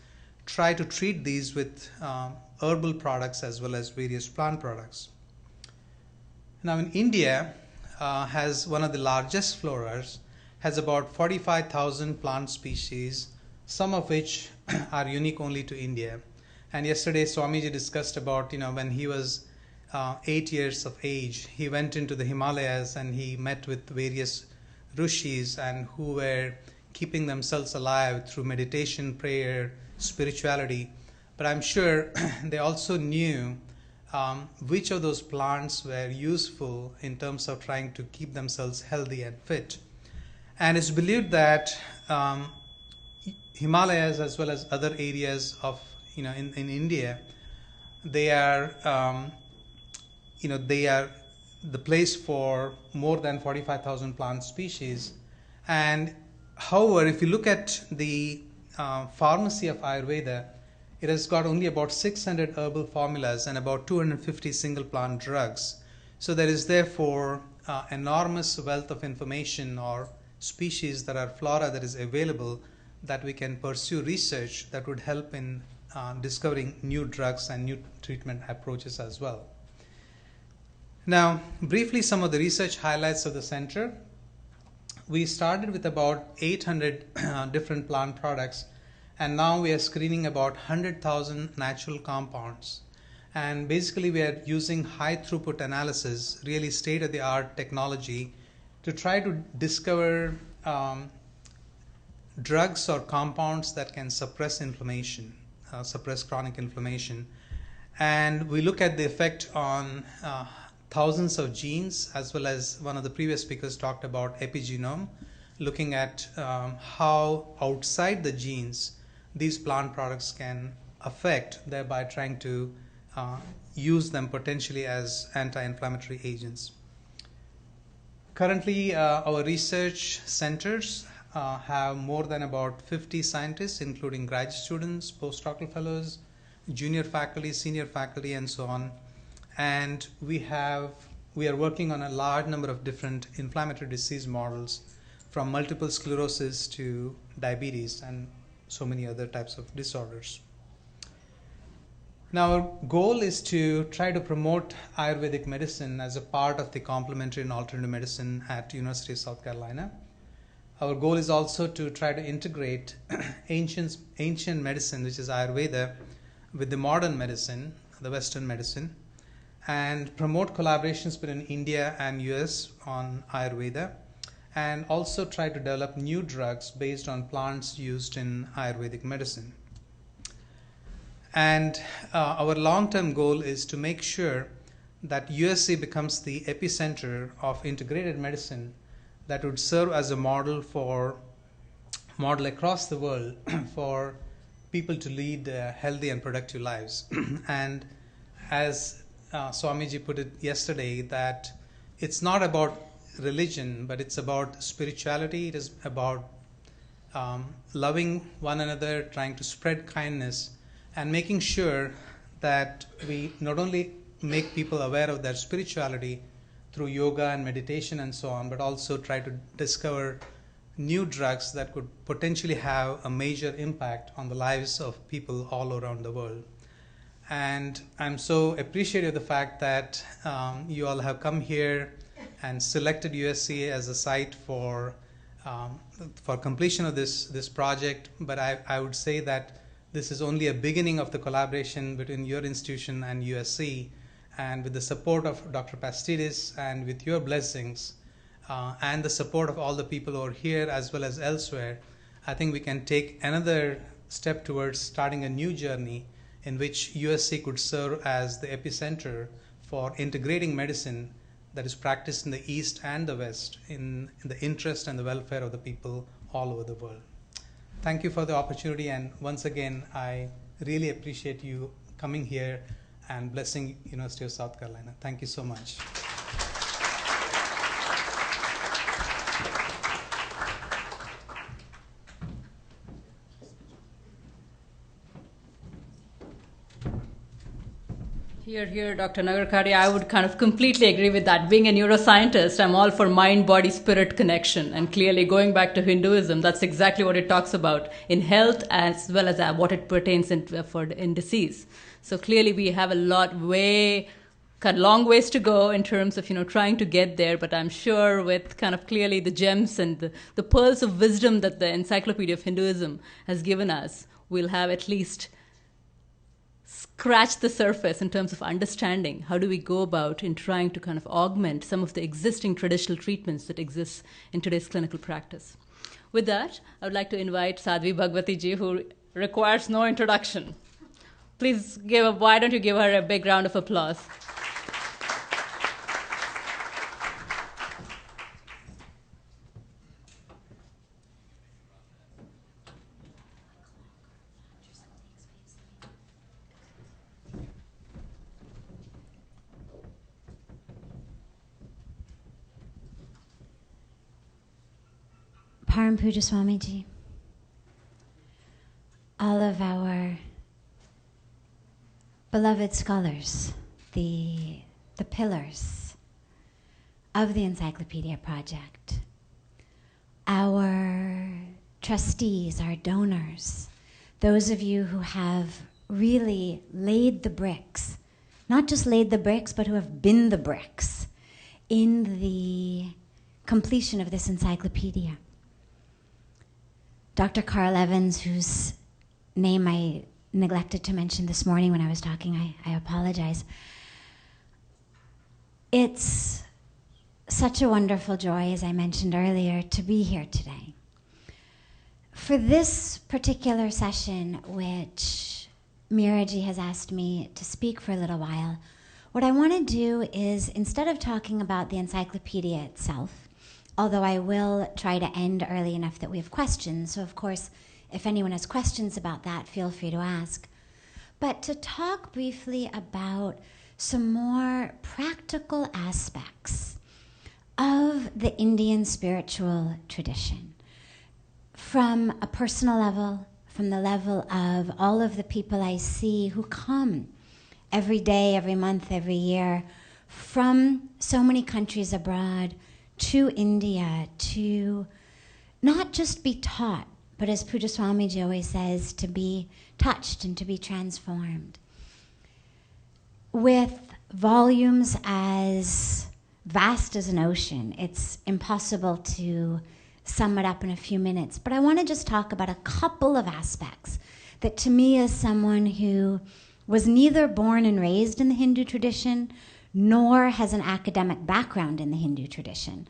try to treat these with herbal products as well as various plant products. Now, in India, has one of the largest floras, has about 45,000 plant species, some of which are unique only to India. And yesterday, Swamiji discussed about, when he was 8 years of age, he went into the Himalayas and he met with various rishis and who were keeping themselves alive through meditation, prayer, spirituality. But I'm sure they also knew which of those plants were useful in terms of trying to keep themselves healthy and fit. And it's believed that Himalayas as well as other areas of, in India, they are, they are the place for more than 45,000 plant species. And however, if you look at the pharmacy of Ayurveda, it has got only about 600 herbal formulas and about 250 single plant drugs. So there is therefore enormous wealth of information or species that are flora that is available that we can pursue research that would help in discovering new drugs and new treatment approaches as well. Now, briefly, some of the research highlights of the center. We started with about 800 different plant products, and now we are screening about 100,000 natural compounds. And basically, we are using high throughput analysis, really state-of-the-art technology, to try to discover drugs or compounds that can suppress inflammation, suppress chronic inflammation. And we look at the effect on thousands of genes, as well as one of the previous speakers talked about epigenome, looking at how outside the genes these plant products can affect, thereby trying to use them potentially as anti-inflammatory agents. Currently, our research centers have more than about 50 scientists, including graduate students, postdoctoral fellows, junior faculty, senior faculty, and so on. And we are working on a large number of different inflammatory disease models, from multiple sclerosis to diabetes and so many other types of disorders. Now, our goal is to try to promote Ayurvedic medicine as a part of the complementary and alternative medicine at University of South Carolina. Our goal is also to try to integrate ancient medicine, which is Ayurveda, with the modern medicine, the Western medicine, and promote collaborations between India and US on Ayurveda, and also try to develop new drugs based on plants used in Ayurvedic medicine. And our long-term goal is to make sure that USC becomes the epicenter of integrated medicine that would serve as a model across the world for people to lead healthy and productive lives. And as Swamiji put it yesterday, that it's not about religion, but it's about spirituality. It is about loving one another, trying to spread kindness, and making sure that we not only make people aware of their spirituality through yoga and meditation and so on, but also try to discover new drugs that could potentially have a major impact on the lives of people all around the world. And I'm so appreciative of the fact that you all have come here and selected USC as a site for completion of this project. But I would say that this is only a beginning of the collaboration between your institution and USC, and with the support of Dr. Pastidis and with your blessings and the support of all the people who are here as well as elsewhere, I think we can take another step towards starting a new journey in which USC could serve as the epicenter for integrating medicine that is practiced in the East and the West in the interest and the welfare of the people all over the world. Thank you for the opportunity, and once again, I really appreciate you coming here and blessing University of South Carolina. Thank you so much. Here, Dr. Nagarkari, I would kind of completely agree with that. Being a neuroscientist, I'm all for mind-body-spirit connection. And clearly, going back to Hinduism, that's exactly what it talks about in health as well as what it pertains in disease. So clearly, we have a long ways to go in terms of, trying to get there. But I'm sure with kind of clearly the gems and the pearls of wisdom that the Encyclopedia of Hinduism has given us, we'll have at least scratch the surface in terms of understanding how do we go about in trying to kind of augment some of the existing traditional treatments that exist in today's clinical practice. With that, I would like to invite Sadhvi Bhagwati ji, who requires no introduction. Please why don't you give her a big round of applause? Param Puja Swamiji, all of our beloved scholars, the pillars of the Encyclopedia Project, our trustees, our donors, those of you who have really laid the bricks, not just laid the bricks, but who have been the bricks in the completion of this encyclopedia. Dr. Carl Evans, whose name I neglected to mention this morning when I was talking, I apologize. It's such a wonderful joy, as I mentioned earlier, to be here today. For this particular session, which Miraji has asked me to speak for a little while, what I want to do is, instead of talking about the encyclopedia itself, although I will try to end early enough that we have questions, so of course, if anyone has questions about that, feel free to ask, but to talk briefly about some more practical aspects of the Indian spiritual tradition, from a personal level, from the level of all of the people I see who come every day, every month, every year, from so many countries abroad to India, to not just be taught, but as Puja Swamiji always says, to be touched and to be transformed. With volumes as vast as an ocean, it's impossible to sum it up in a few minutes, but I want to just talk about a couple of aspects that, to me, as someone who was neither born and raised in the Hindu tradition nor has an academic background in the Hindu tradition,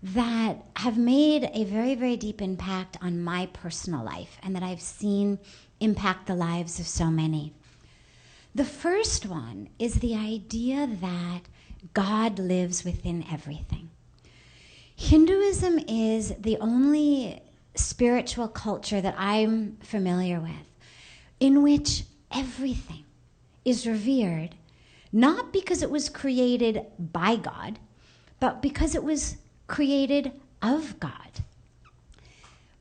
that have made a very, very deep impact on my personal life and that I've seen impact the lives of so many. The first one is the idea that God lives within everything. Hinduism is the only spiritual culture that I'm familiar with in which everything is revered, not because it was created by God, but because it was created of God.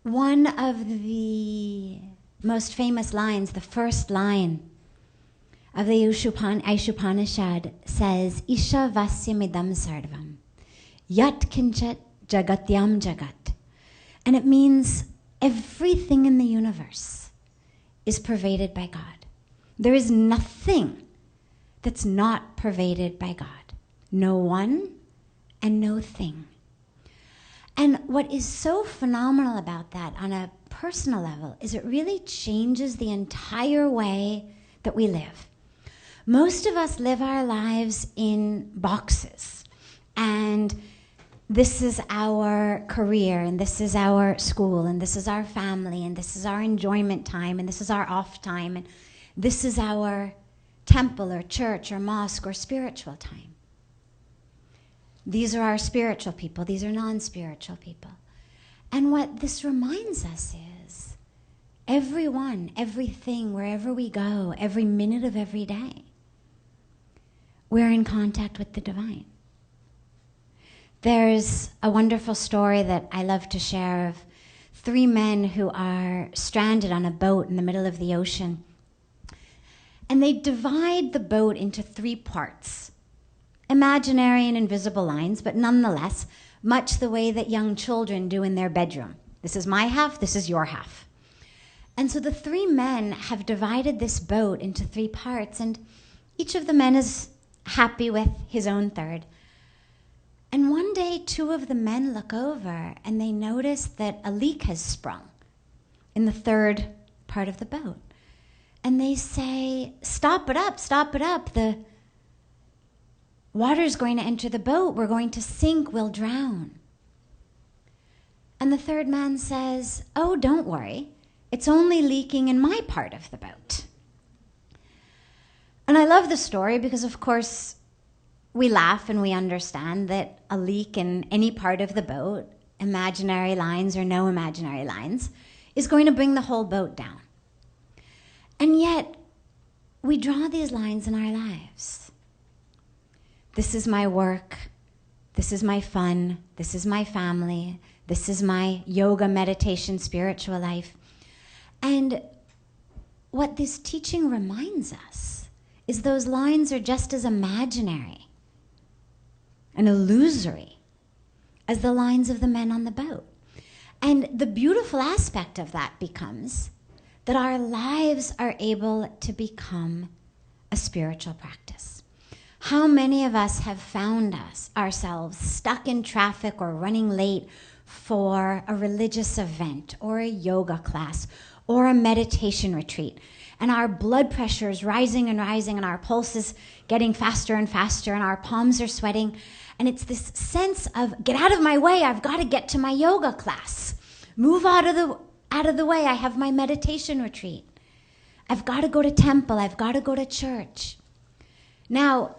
One of the most famous lines, the first line of the Aishupanishad says, Isha vasyamidam sarvam, yat kinchat jagatyam jagat. And it means everything in the universe is pervaded by God. There is nothing that's not pervaded by God. No one and no thing. And what is so phenomenal about that on a personal level is it really changes the entire way that we live. Most of us live our lives in boxes, and this is our career, and this is our school, and this is our family, and this is our enjoyment time, and this is our off time, and this is our temple or church or mosque or spiritual time. These are our spiritual people, these are non-spiritual people. And what this reminds us is everyone, everything, wherever we go, every minute of every day, we're in contact with the divine. There's a wonderful story that I love to share of 3 men who are stranded on a boat in the middle of the ocean. And they divide the boat into 3 parts, imaginary and invisible lines, but nonetheless, much the way that young children do in their bedroom. This is my half, this is your half. And so the 3 men have divided this boat into 3 parts, and each of the men is happy with his own third. And one day, 2 of the men look over and they notice that a leak has sprung in the 3rd part of the boat. And they say, stop it up, the water's going to enter the boat, we're going to sink, we'll drown. And the 3rd man says, oh, don't worry, it's only leaking in my part of the boat. And I love the story because, of course, we laugh and we understand that a leak in any part of the boat, imaginary lines or no imaginary lines, is going to bring the whole boat down. And yet, we draw these lines in our lives. This is my work. This is my fun. This is my family. This is my yoga, meditation, spiritual life. And what this teaching reminds us is those lines are just as imaginary and illusory as the lines of the men on the boat. And the beautiful aspect of that becomes that our lives are able to become a spiritual practice. How many of us have found ourselves stuck in traffic or running late for a religious event or a yoga class or a meditation retreat, and our blood pressure is rising and rising, and our pulse is getting faster and faster, and our palms are sweating, and it's this sense of, get out of my way, I've got to get to my yoga class. Move out of the way, I have my meditation retreat. I've got to go to temple, I've got to go to church. Now,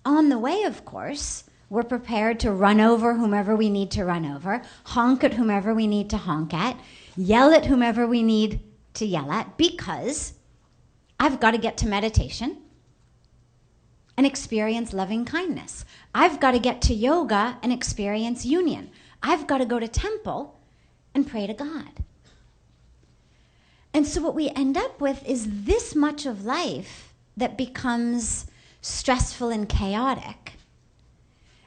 on the way, of course, we're prepared to run over whomever we need to run over, honk at whomever we need to honk at, yell at whomever we need to yell at, because I've got to get to meditation and experience loving kindness. I've got to get to yoga and experience union. I've got to go to temple and pray to God. And so what we end up with is this much of life that becomes stressful and chaotic,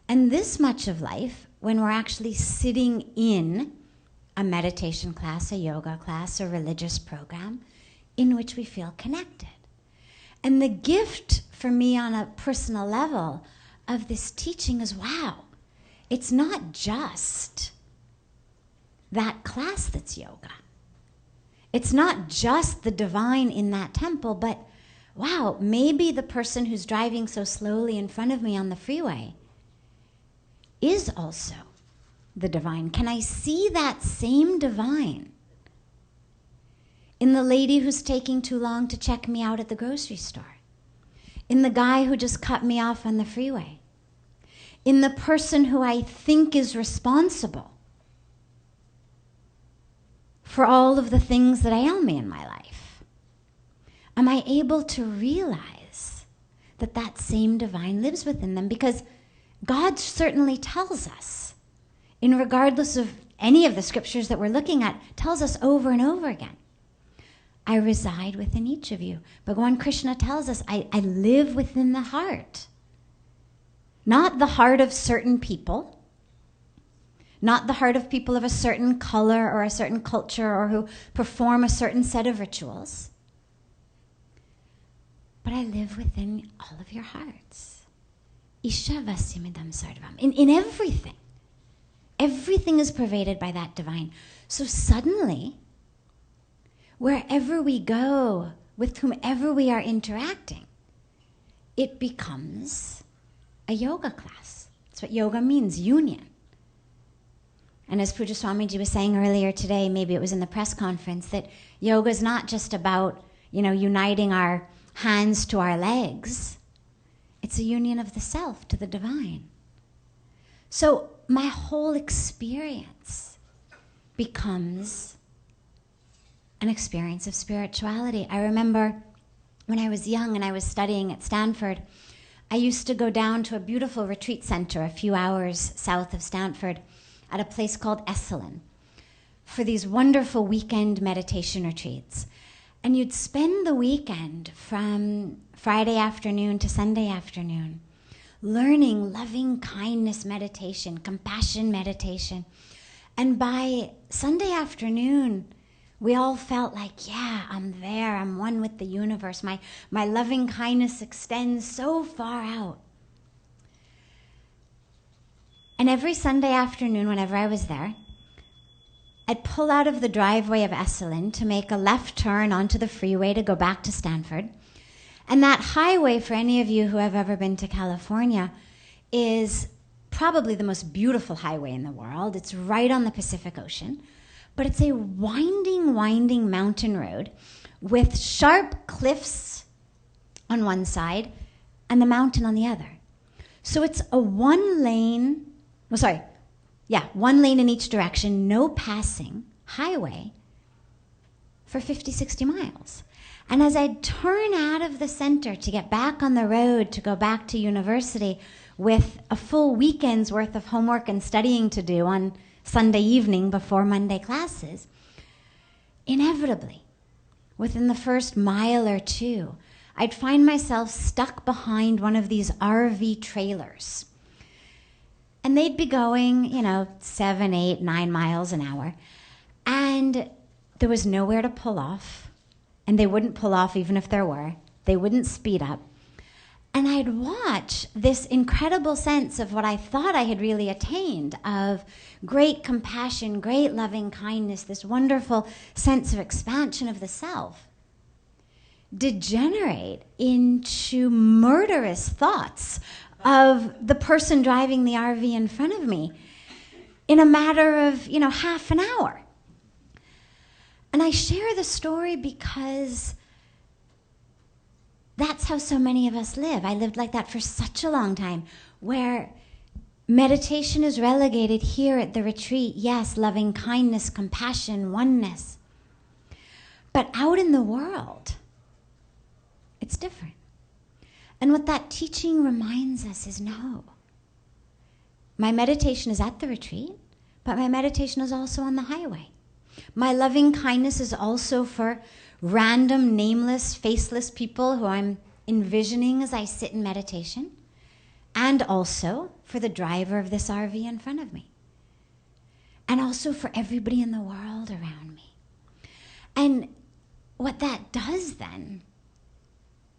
and this much of life when we're actually sitting in a meditation class, a yoga class, a religious program in which we feel connected. And the gift for me on a personal level of this teaching is, wow, it's not just that class that's yoga. It's not just the divine in that temple, but wow, maybe the person who's driving so slowly in front of me on the freeway is also the divine. Can I see that same divine in the lady who's taking too long to check me out at the grocery store? In the guy who just cut me off on the freeway? In the person who I think is responsible for all of the things that ail me in my life? Am I able to realize that that same divine lives within them? Because God certainly tells us, in regardless of any of the scriptures that we're looking at, tells us over and over again, I reside within each of you. Bhagavan Krishna tells us, I live within the heart. Not the heart of certain people, not the heart of people of a certain color or a certain culture or who perform a certain set of rituals, but I live within all of your hearts. Ishavasya sarvam. In everything. Everything is pervaded by that divine. So suddenly, wherever we go, with whomever we are interacting, it becomes a yoga class. That's what yoga means, union. And as Pujya Swamiji was saying earlier today, maybe it was in the press conference, that yoga is not just about, uniting our hands to our legs. It's a union of the self to the divine. So my whole experience becomes an experience of spirituality. I remember when I was young and I was studying at Stanford, I used to go down to a beautiful retreat center a few hours south of Stanford at a place called Esalen for these wonderful weekend meditation retreats. And you'd spend the weekend from Friday afternoon to Sunday afternoon learning loving kindness meditation, compassion meditation. And by Sunday afternoon, we all felt like, yeah, I'm there, I'm one with the universe. My loving kindness extends so far out. And every Sunday afternoon, whenever I was there, I'd pull out of the driveway of Esalen to make a left turn onto the freeway to go back to Stanford. And that highway, for any of you who have ever been to California, is probably the most beautiful highway in the world. It's right on the Pacific Ocean. But it's a winding, winding mountain road with sharp cliffs on one side and the mountain on the other. So it's a one lane in each direction, no passing highway for 50, 60 miles. And as I'd turn out of the center to get back on the road to go back to university with a full weekend's worth of homework and studying to do on Sunday evening before Monday classes, inevitably, within the first mile or two, I'd find myself stuck behind one of these RV trailers. And they'd be going, 7, 8, 9 miles an hour. And there was nowhere to pull off. And they wouldn't pull off even if there were. They wouldn't speed up. And I'd watch this incredible sense of what I thought I had really attained, of great compassion, great loving kindness, this wonderful sense of expansion of the self, degenerate into murderous thoughts of the person driving the RV in front of me in a matter of, half an hour. And I share the story because that's how so many of us live. I lived like that for such a long time, where meditation is relegated here at the retreat. Yes, loving kindness, compassion, oneness. But out in the world, it's different. And what that teaching reminds us is no. My meditation is at the retreat, but my meditation is also on the highway. My loving kindness is also for random, nameless, faceless people who I'm envisioning as I sit in meditation, and also for the driver of this RV in front of me, and also for everybody in the world around me. And what that does then,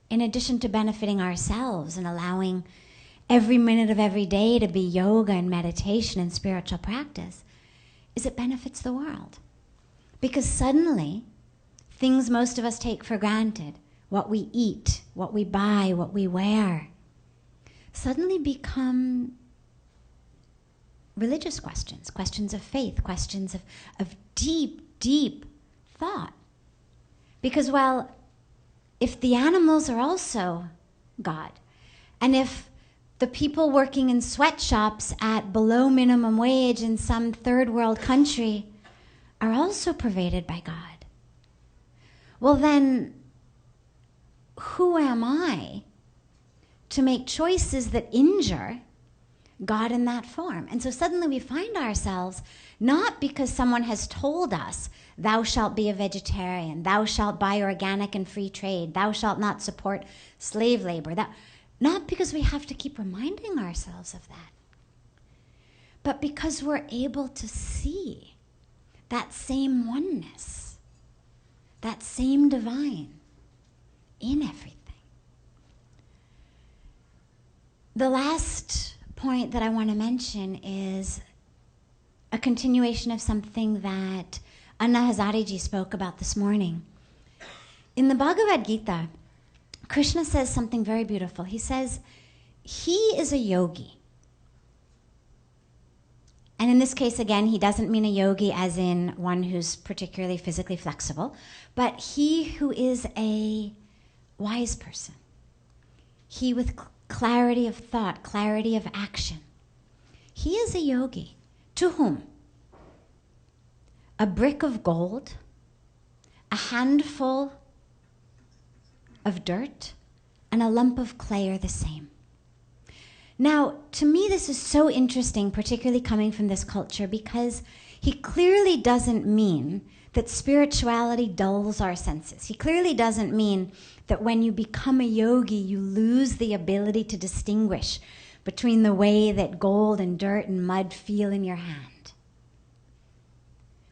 in addition to benefiting ourselves and allowing every minute of every day to be yoga and meditation and spiritual practice, is it benefits the world. Because suddenly, things most of us take for granted, what we eat, what we buy, what we wear, suddenly become religious questions, questions of faith, questions of deep, deep thought. Because, well, if the animals are also God, and if the people working in sweatshops at below minimum wage in some third world country are also pervaded by God, well then, who am I to make choices that injure God in that form? And so suddenly we find ourselves, not because someone has told us, thou shalt be a vegetarian, thou shalt buy organic and free trade, thou shalt not support slave labor, not because we have to keep reminding ourselves of that, but because we're able to see that same oneness, that same divine in everything. The last point that I want to mention is a continuation of something that Anna Hazariji spoke about this morning. In the Bhagavad Gita, Krishna says something very beautiful. He says, he is a yogi. And in this case, again, he doesn't mean a yogi as in one who's particularly physically flexible, but he who is a wise person. He with clarity of thought, clarity of action. He is a yogi. To whom? A brick of gold, a handful of dirt, and a lump of clay are the same. Now, to me, this is so interesting, particularly coming from this culture, because he clearly doesn't mean that spirituality dulls our senses. He clearly doesn't mean that when you become a yogi, you lose the ability to distinguish between the way that gold and dirt and mud feel in your hand.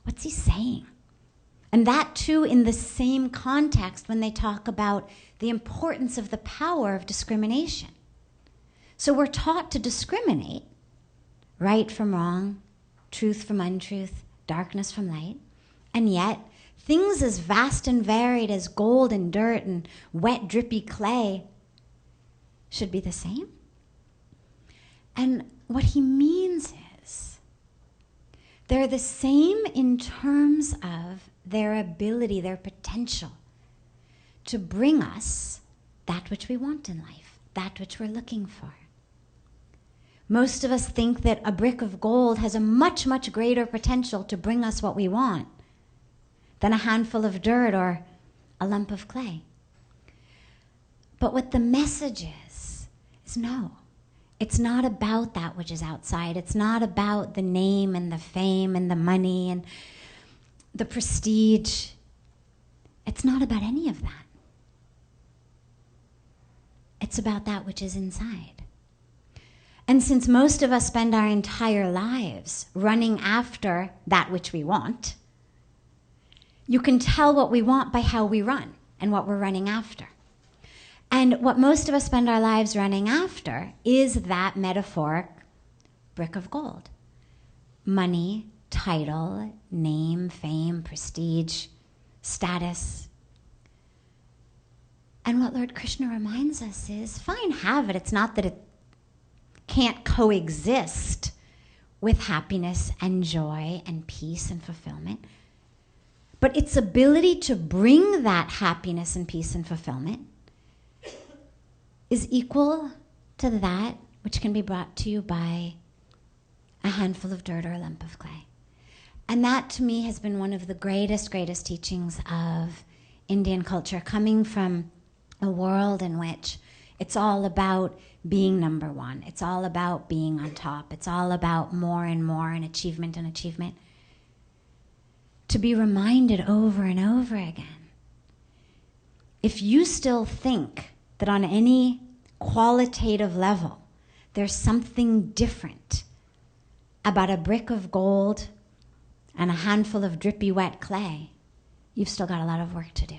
What's he saying? And that too in the same context when they talk about the importance of the power of discrimination. So we're taught to discriminate, right from wrong, truth from untruth, darkness from light, and yet things as vast and varied as gold and dirt and wet, drippy clay should be the same. And what he means is they're the same in terms of their ability, their potential to bring us that which we want in life, that which we're looking for. Most of us think that a brick of gold has a much, much greater potential to bring us what we want than a handful of dirt or a lump of clay. But what the message is no. It's not about that which is outside. It's not about the name and the fame and the money and the prestige. It's not about any of that. It's about that which is inside. And since most of us spend our entire lives running after that which we want, you can tell what we want by how we run and what we're running after. And what most of us spend our lives running after is that metaphoric brick of gold. Money, title, name, fame, prestige, status. And what Lord Krishna reminds us is, fine, have it. It's not that it can't coexist with happiness and joy and peace and fulfillment. But its ability to bring that happiness and peace and fulfillment is equal to that which can be brought to you by a handful of dirt or a lump of clay. And that, to me, has been one of the greatest teachings of Indian culture, coming from a world in which it's all about being number one. It's all about being on top. It's all about more and achievement and achievement. To be reminded over and over again, if you still think that on any qualitative level there's something different about a brick of gold and a handful of drippy wet clay, you've still got a lot of work to do.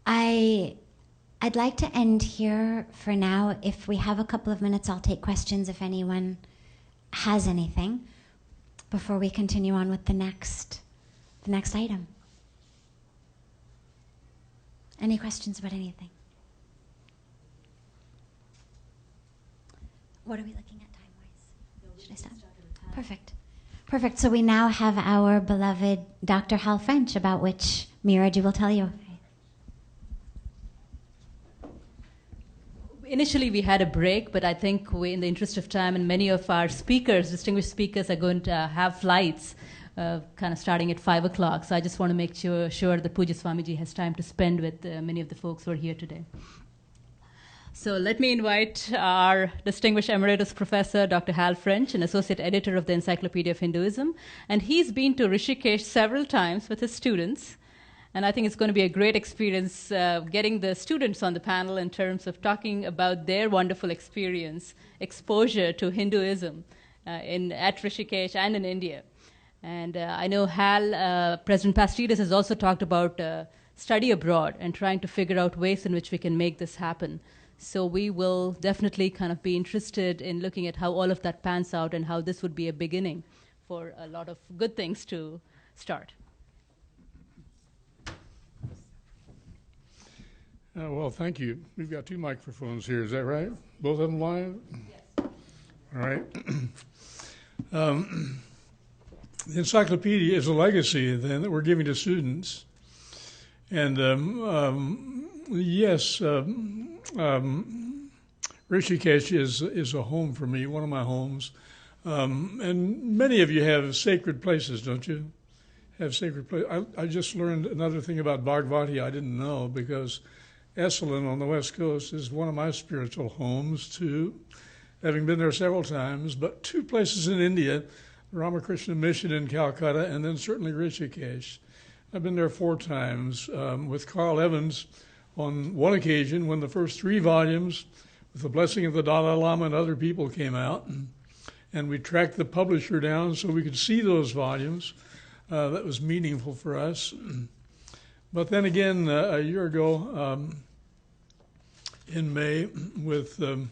I'd like to end here for now. If we have a couple of minutes, I'll take questions if anyone has anything before we continue on with the next item. Any questions about anything? What are we looking at time-wise? Should I stop? Perfect. So we now have our beloved Dr. Hal French, about which Meeraj will tell you. Initially, we had a break, but I think in the interest of time, and many of our distinguished speakers, are going to have flights kind of starting at 5 o'clock. So I just want to make sure that Pujya Swamiji has time to spend with many of the folks who are here today. So let me invite our distinguished emeritus professor, Dr. Hal French, an associate editor of the Encyclopedia of Hinduism. And he's been to Rishikesh several times with his students. And I think it's going to be a great experience getting the students on the panel in terms of talking about their wonderful experience, exposure to Hinduism at Rishikesh and in India. And I know Hal, President Pastidis has also talked about study abroad and trying to figure out ways in which we can make this happen. So we will definitely kind of be interested in looking at how all of that pans out and how this would be a beginning for a lot of good things to start. Well, thank you. We've got two microphones here. Is that right? Both of them live? Yes. All right. The encyclopedia is a legacy, then, that we're giving to students. And yes, Rishikesh is a home for me, one of my homes. And many of you have sacred places, don't you? Have sacred places. I just learned another thing about Bhagavati I didn't know, because Esalen on the West Coast is one of my spiritual homes, too, having been there several times. But two places in India, Ramakrishna Mission in Calcutta, and then certainly Rishikesh. I've been there 4 times with Carl Evans on one occasion when the first 3 volumes, with the blessing of the Dalai Lama and other people, came out. And we tracked the publisher down so we could see those volumes. That was meaningful for us. But then again, a year ago, in May, with a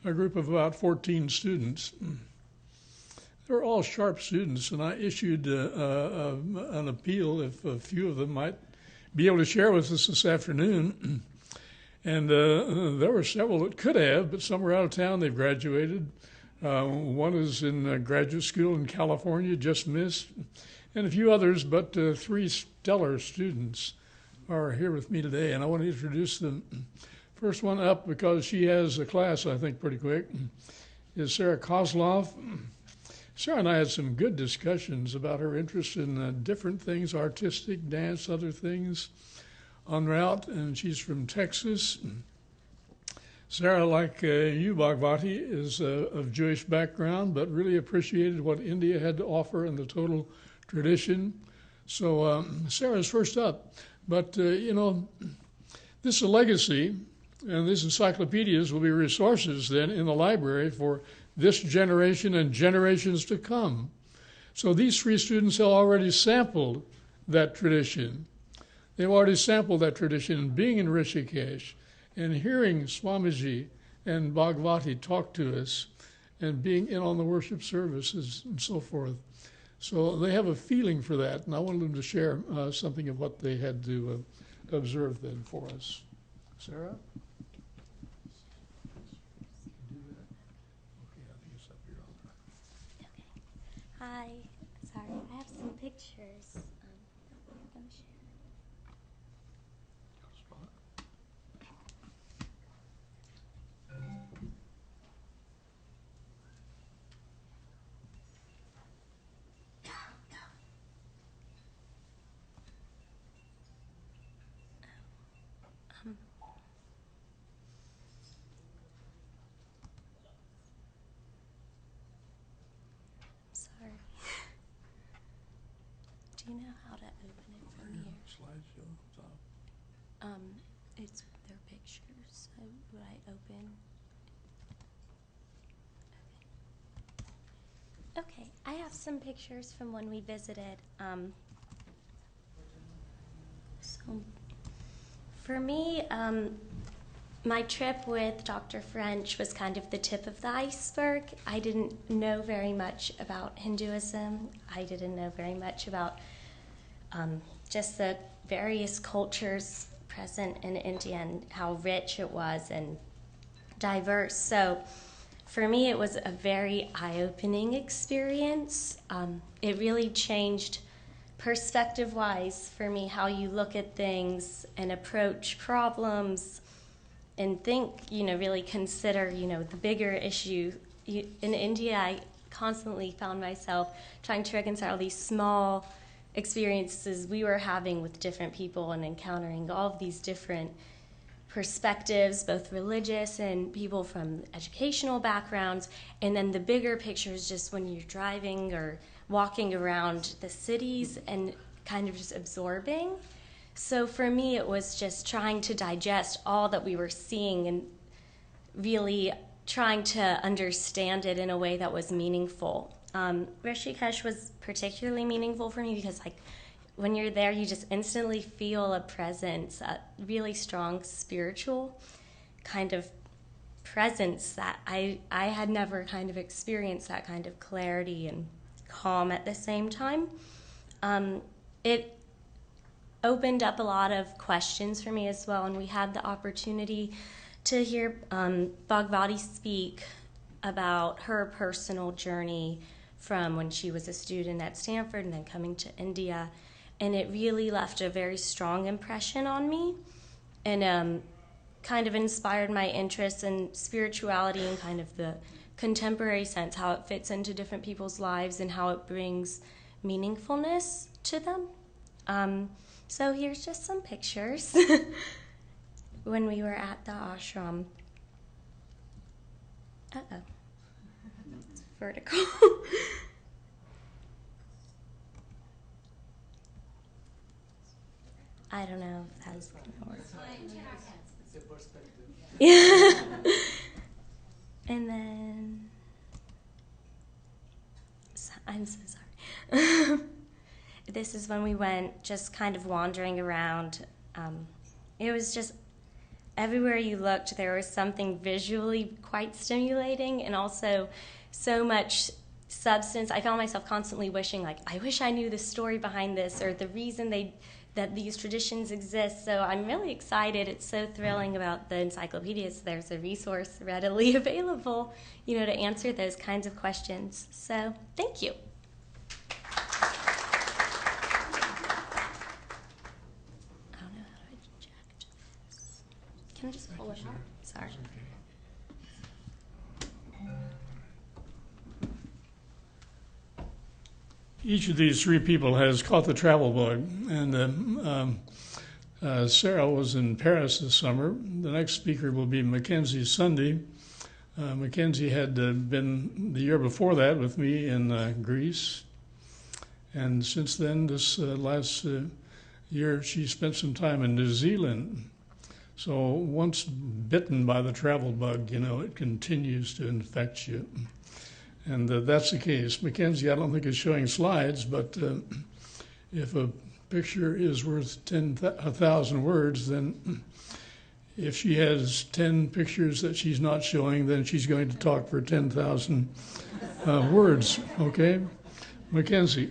group of about 14 students. They were all sharp students, and I issued an appeal if a few of them might be able to share with us this afternoon. And there were several that could have, but some were out of town. They've graduated. One is in graduate school in California, just missed, and a few others, but 3 stellar students are here with me today, and I want to introduce them. First one up, because she has a class, I think, pretty quick, is Sarah Kozlov. Sarah and I had some good discussions about her interest in different things, artistic, dance, other things. en route, and she's from Texas. Sarah, like you, Bhagavati, is of Jewish background, but really appreciated what India had to offer in the total tradition. So Sarah's first up. But, this is a legacy, and these encyclopedias will be resources then in the library for this generation and generations to come. So these three students have already sampled that tradition. They've already sampled that tradition, being in Rishikesh and hearing Swamiji and Bhagavati talk to us and being in on the worship services and so forth. So they have a feeling for that, and I wanted them to share something of what they had to observe then for us. Sarah? Hi, sorry, I have some pictures. I'm gonna share. Sorry. Do you know how to open it from here? Slideshow top. It's their pictures. So would I open? Okay, I have some pictures from when we visited. So for me, my trip with Dr. French was kind of the tip of the iceberg. I didn't know very much about Hinduism. I didn't know very much about just the various cultures present in India and how rich it was and diverse. So for me, it was a very eye-opening experience. It really changed perspective-wise for me how you look at things and approach problems and think, really consider, the bigger issue. In India, I constantly found myself trying to reconcile these small experiences we were having with different people and encountering all of these different perspectives, both religious and people from educational backgrounds. And then the bigger picture is just when you're driving or walking around the cities and kind of just absorbing. So for me, it was just trying to digest all that we were seeing and really trying to understand it in a way that was meaningful. Rishikesh was particularly meaningful for me because, when you're there, you just instantly feel a presence, a really strong spiritual kind of presence that I had never kind of experienced, that kind of clarity and calm at the same time. It opened up a lot of questions for me as well, and we had the opportunity to hear Bhagavati speak about her personal journey from when she was a student at Stanford and then coming to India, and it really left a very strong impression on me and kind of inspired my interest in spirituality and kind of the contemporary sense, how it fits into different people's lives and how it brings meaningfulness to them. So here's just some pictures when we were at the ashram. Uh-oh. It's vertical. I don't know if that's going to work. It's a perspective. Yeah. And then, I'm so sorry. This is when we went just kind of wandering around. It was just everywhere you looked, there was something visually quite stimulating and also so much substance. I found myself constantly wishing, I wish I knew the story behind this or the reason that these traditions exist. So I'm really excited. It's so thrilling about the encyclopedias. There's a resource readily available, to answer those kinds of questions. So thank you. I don't know how to eject this. Can I just pull it out? Sorry. Each of these three people has caught the travel bug, and Sarah was in Paris this summer. The next speaker will be Mackenzie Sunday. Mackenzie had been the year before that with me in Greece. And since then, this last year, she spent some time in New Zealand. So once bitten by the travel bug, it continues to infect you. And that's the case. Mackenzie, I don't think is showing slides, but if a picture is worth 1,000 words, then if she has 10 pictures that she's not showing, then she's going to talk for 10,000 words, okay? Mackenzie.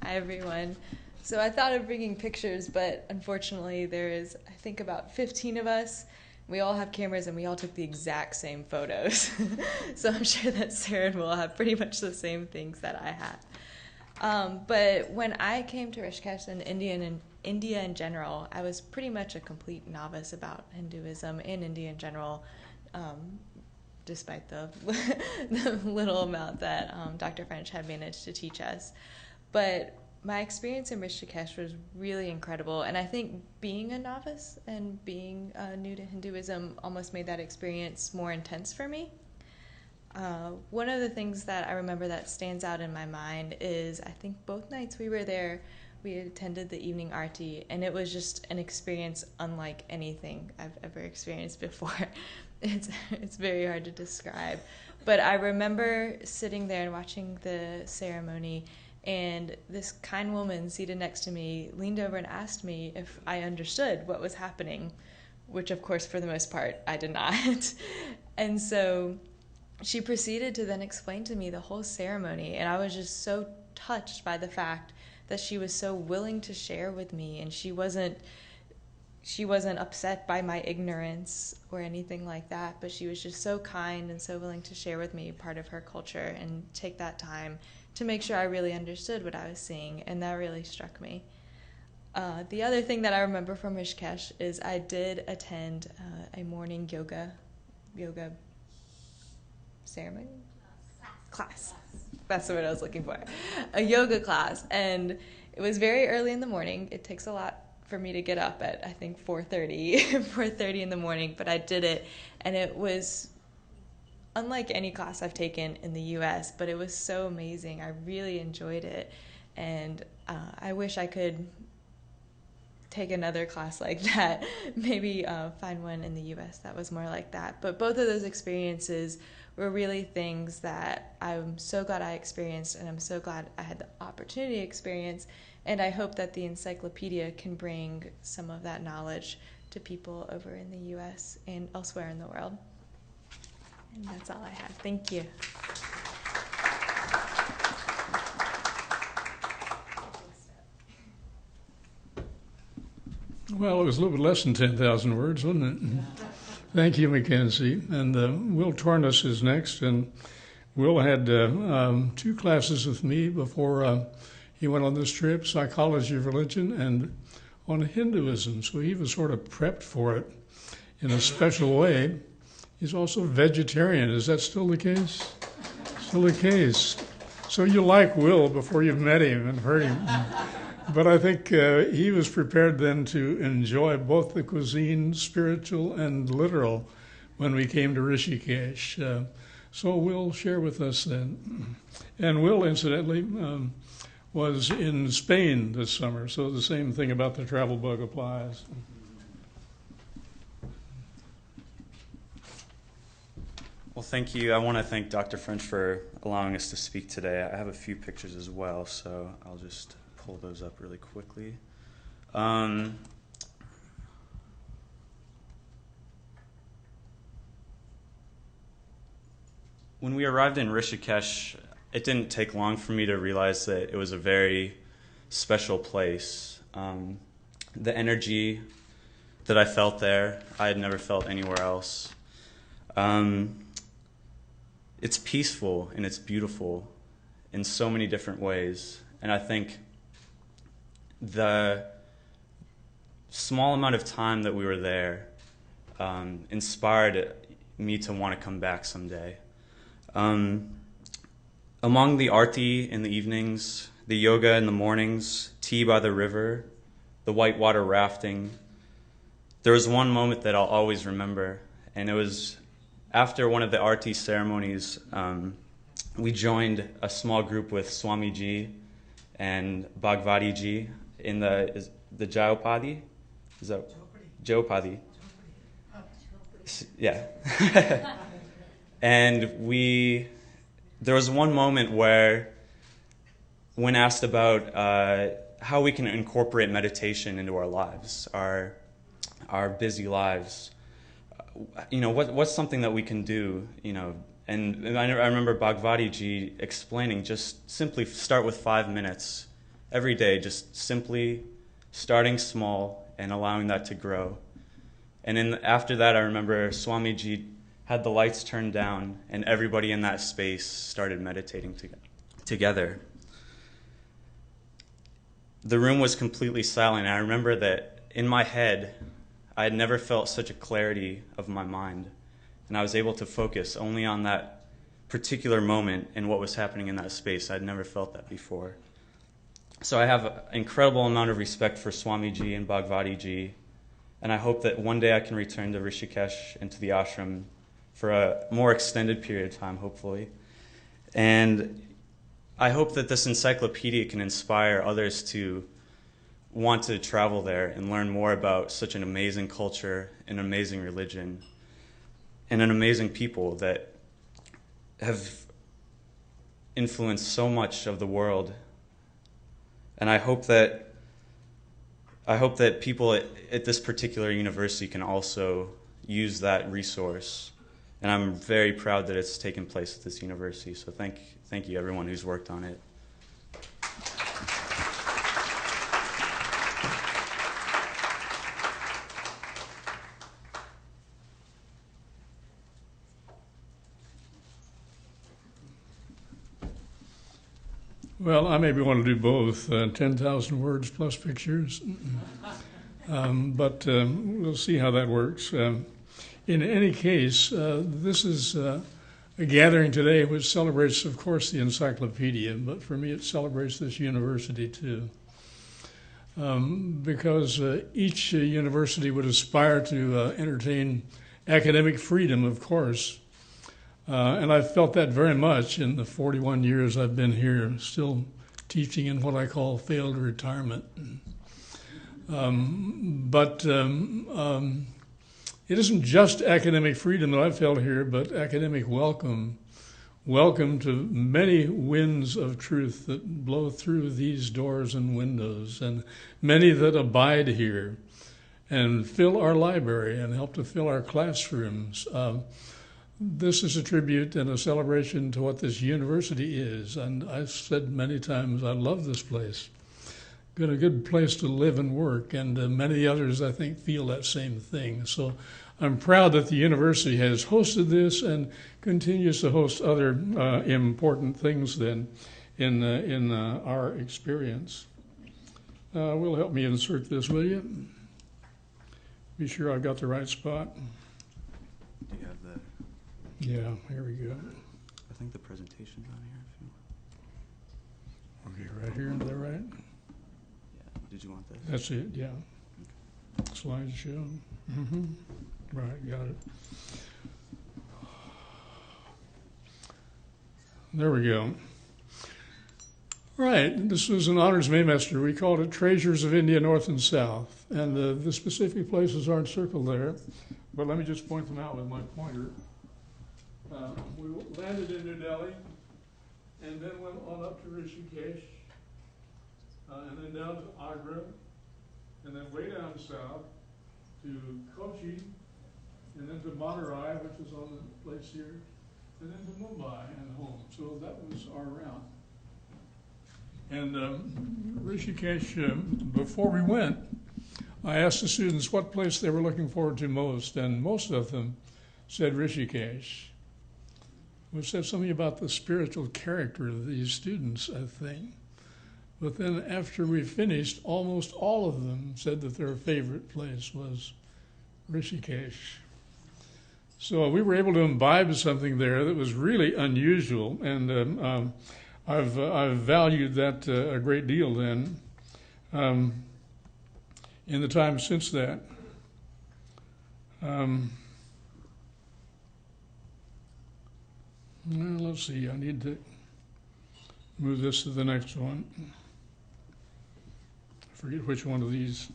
Hi, everyone. So I thought of bringing pictures, but unfortunately there is, I think, about 15 of us. We all have cameras and we all took the exact same photos. So I'm sure that Sarah will have pretty much the same things that I had. But when I came to Rishikesh and India in general, I was pretty much a complete novice about Hinduism and India in general, despite the little amount that Dr. French had managed to teach us. But my experience in Rishikesh was really incredible, and I think being a novice and being new to Hinduism almost made that experience more intense for me. One of the things that I remember that stands out in my mind is I think both nights we were there, we attended the evening arti, and it was just an experience unlike anything I've ever experienced before. It's very hard to describe. But I remember sitting there and watching the ceremony, and this kind woman seated next to me leaned over and asked me if I understood what was happening, which of course for the most part I did not. And so she proceeded to then explain to me the whole ceremony, and I was just so touched by the fact that she was so willing to share with me, and she wasn't upset by my ignorance or anything like that, but she was just so kind and so willing to share with me part of her culture and take that time to make sure I really understood what I was seeing, and that really struck me. The other thing that I remember from Rishikesh is I did attend a morning yoga ceremony? Class. That's the word I was looking for. A yoga class, and it was very early in the morning. It takes a lot for me to get up at, I think, 4:30 in the morning, but I did it, and it was unlike any class I've taken in the U.S., but it was so amazing. I really enjoyed it, and I wish I could take another class like that, maybe find one in the U.S. that was more like that. But both of those experiences were really things that I'm so glad I experienced, and I'm so glad I had the opportunity to experience, and I hope that the encyclopedia can bring some of that knowledge to people over in the U.S. and elsewhere in the world. And that's all I have. Thank you. Well, it was a little bit less than 10,000 words, wasn't it? Thank you, Mackenzie. And Will Tornes is next. And Will had 2 classes with me before he went on this trip, Psychology of Religion and on Hinduism. So he was sort of prepped for it in a special way. He's also vegetarian. Is that still the case? Still the case. So you like Will before you've met him and heard him. But I think he was prepared then to enjoy both the cuisine, spiritual and literal, when we came to Rishikesh. So Will share with us then. And Will, incidentally, was in Spain this summer, so the same thing about the travel bug applies. Well, thank you. I want to thank Dr. French for allowing us to speak today. I have a few pictures as well, so I'll just pull those up really quickly. When we arrived in Rishikesh, it didn't take long for me to realize that it was a very special place. The energy that I felt there, I had never felt anywhere else. It's peaceful and it's beautiful in so many different ways. And I think the small amount of time that we were there inspired me to want to come back someday. Among the arti in the evenings, the yoga in the mornings, tea by the river, the whitewater rafting, there was one moment that I'll always remember, and it was after one of the arti ceremonies. We joined a small group with Swamiji and Bhagavati Ji in the Jaupadi. Is that Jaupadi? Yeah. And there was one moment where, when asked about how we can incorporate meditation into our lives, our busy lives, what's something that we can do, and I remember Bhagavati Ji explaining, just simply start with 5 minutes every day, just simply starting small and allowing that to grow. And after that, I remember Swamiji had the lights turned down and everybody in that space started meditating together. The room was completely silent. I remember that in my head, I had never felt such a clarity of my mind. And I was able to focus only on that particular moment and what was happening in that space. I'd never felt that before. So I have an incredible amount of respect for Swamiji and Bhagavati Ji. And I hope that one day I can return to Rishikesh and to the ashram for a more extended period of time, hopefully. And I hope that this encyclopedia can inspire others to want to travel there and learn more about such an amazing culture, an amazing religion, and an amazing people that have influenced so much of the world. And I hope that people at this particular university can also use that resource. And I'm very proud that it's taken place at this university. So thank you everyone who's worked on it. Well, I maybe want to do both, 10,000 words plus pictures. But we'll see how that works. In any case, this is a gathering today which celebrates, of course, the encyclopedia, but for me it celebrates this university too. Because each university would aspire to entertain academic freedom, of course. And I've felt that very much in the 41 years I've been here, still teaching in what I call failed retirement. But it isn't just academic freedom that I've felt here, but academic welcome. Welcome to many winds of truth that blow through these doors and windows, and many that abide here and fill our library and help to fill our classrooms. This is a tribute and a celebration to what this university is, and I've said many times I love this place. Been a good place to live and work, and many others I think feel that same thing. So I'm proud that the university has hosted this and continues to host other important things then in our experience. Will help me insert this, will you? Be sure I've got the right spot. Do you have the? Yeah, here we go. I think the presentation's on here. Okay, right here, is that right? Yeah. Did you want this? That's it, yeah. Okay. Slideshow. Mm-hmm. Right, got it. There we go. Right, this was an honors Maymester. We called it Treasures of India North and South. And the specific places aren't circled there, but let me just point them out with my pointer. We landed in New Delhi and then went on up to Rishikesh and then down to Agra and then way down south to Kochi and then to Madurai, which is on the place here, and then to Mumbai and home. So that was our route. And Rishikesh, before we went, I asked the students what place they were looking forward to most, and most of them said Rishikesh. Which said something about the spiritual character of these students, I think. But then after we finished, almost all of them said that their favorite place was Rishikesh. So we were able to imbibe something there that was really unusual, and I've valued that a great deal then. In the time since that. Well, let's see, I need to move this to the next one. I forget which one of these.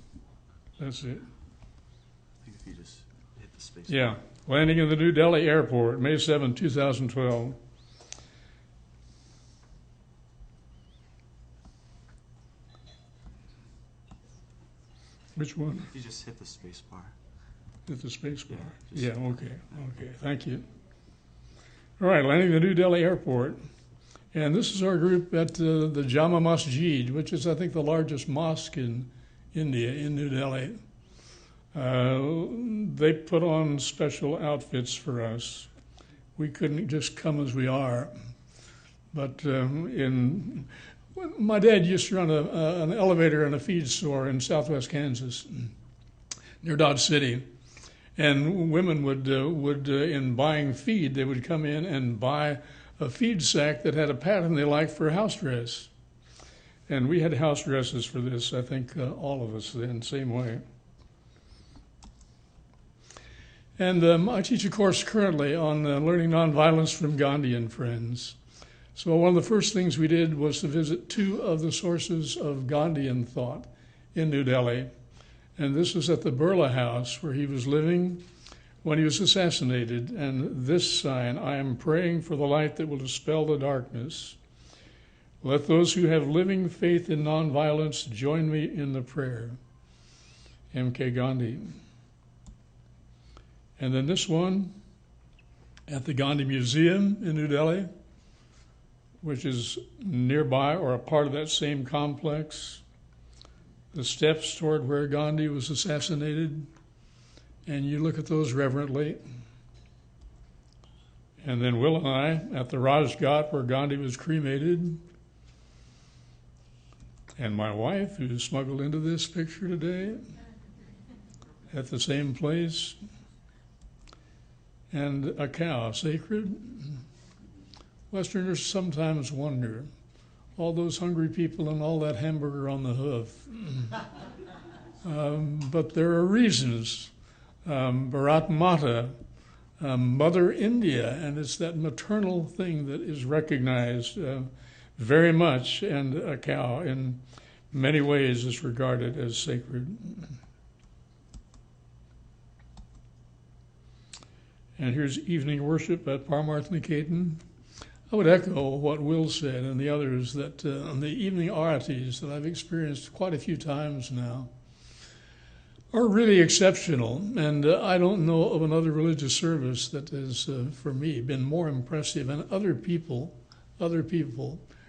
That's it. I think if you just hit the space. Yeah, landing in the New Delhi airport, May 7, 2012. Which one? You just hit the space bar. Hit the space bar. Yeah, Yeah, okay, thank you. All right, landing in the New Delhi airport. And this is our group at the Jama Masjid, which is, I think, the largest mosque in India, in New Delhi. They put on special outfits for us. We couldn't just come as we are. But my dad used to run an elevator and a feed store in southwest Kansas, near Dodge City. And women would in buying feed, they would come in and buy a feed sack that had a pattern they liked for a house dress. And we had house dresses for this, I think all of us then, same way. And I teach a course currently on learning nonviolence from Gandhi and friends. So one of the first things we did was to visit two of the sources of Gandhian thought in New Delhi. And this was at the Birla House where he was living when he was assassinated. And this sign, I am praying for the light that will dispel the darkness. Let those who have living faith in nonviolence join me in the prayer. M.K. Gandhi. And then this one at the Gandhi Museum in New Delhi, which is nearby or a part of that same complex. The steps toward where Gandhi was assassinated, and you look at those reverently. And then Will and I at the Rajghat where Gandhi was cremated. And my wife, who's smuggled into this picture today, at the same place. And a cow, sacred. Westerners sometimes wonder, all those hungry people and all that hamburger on the hoof. But there are reasons. Bharat Mata, Mother India, and it's that maternal thing that is recognized very much, and a cow in many ways is regarded as sacred. And here's evening worship at Parmarth Niketan. I would echo what Will said and the others that the evening arities that I've experienced quite a few times now are really exceptional. And I don't know of another religious service that has, for me, been more impressive. And other people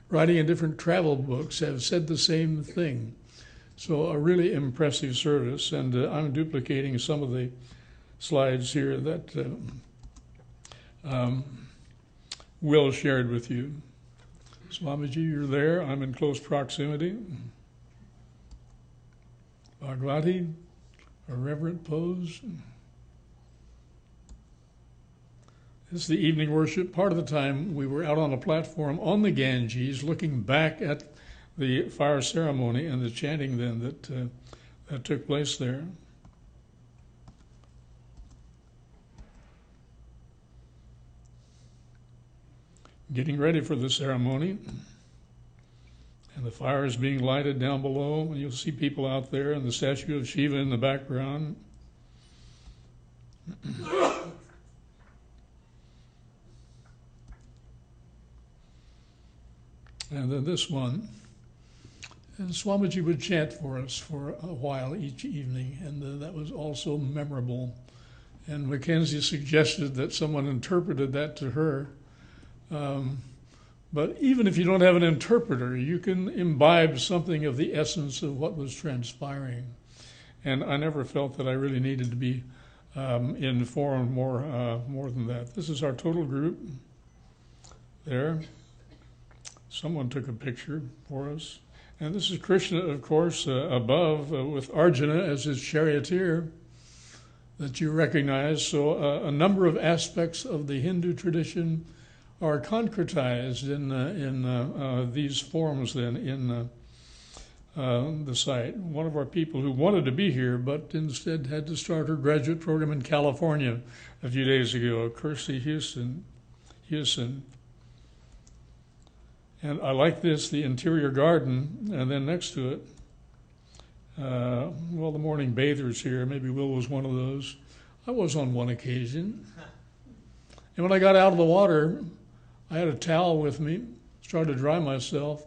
writing in different travel books have said the same thing. So a really impressive service. And I'm duplicating some of the slides here that Will shared with you. Swamiji, you're there. I'm in close proximity. Bhagavati, a reverent pose. This is the evening worship. Part of the time we were out on a platform on the Ganges looking back at the fire ceremony and the chanting then that took place there. Getting ready for the ceremony, and the fire is being lighted down below, and you'll see people out there, and the statue of Shiva in the background. And then this one, and Swamiji would chant for us for a while each evening, and that was also memorable. And Mackenzie suggested that someone interpreted that to her. But even if you don't have an interpreter, you can imbibe something of the essence of what was transpiring. And I never felt that I really needed to be informed more than that. This is our total group there. Someone took a picture for us. And this is Krishna, of course, above with Arjuna as his charioteer. that you recognize. So a number of aspects of the Hindu tradition are concretized in these forms then in the site. One of our people who wanted to be here but instead had to start her graduate program in California a few days ago, Kirsty Houston. And I like this, the interior garden, and then next to it, well, the morning bathers here, maybe Will was one of those. I was on one occasion. And when I got out of the water, I had a towel with me, started to dry myself.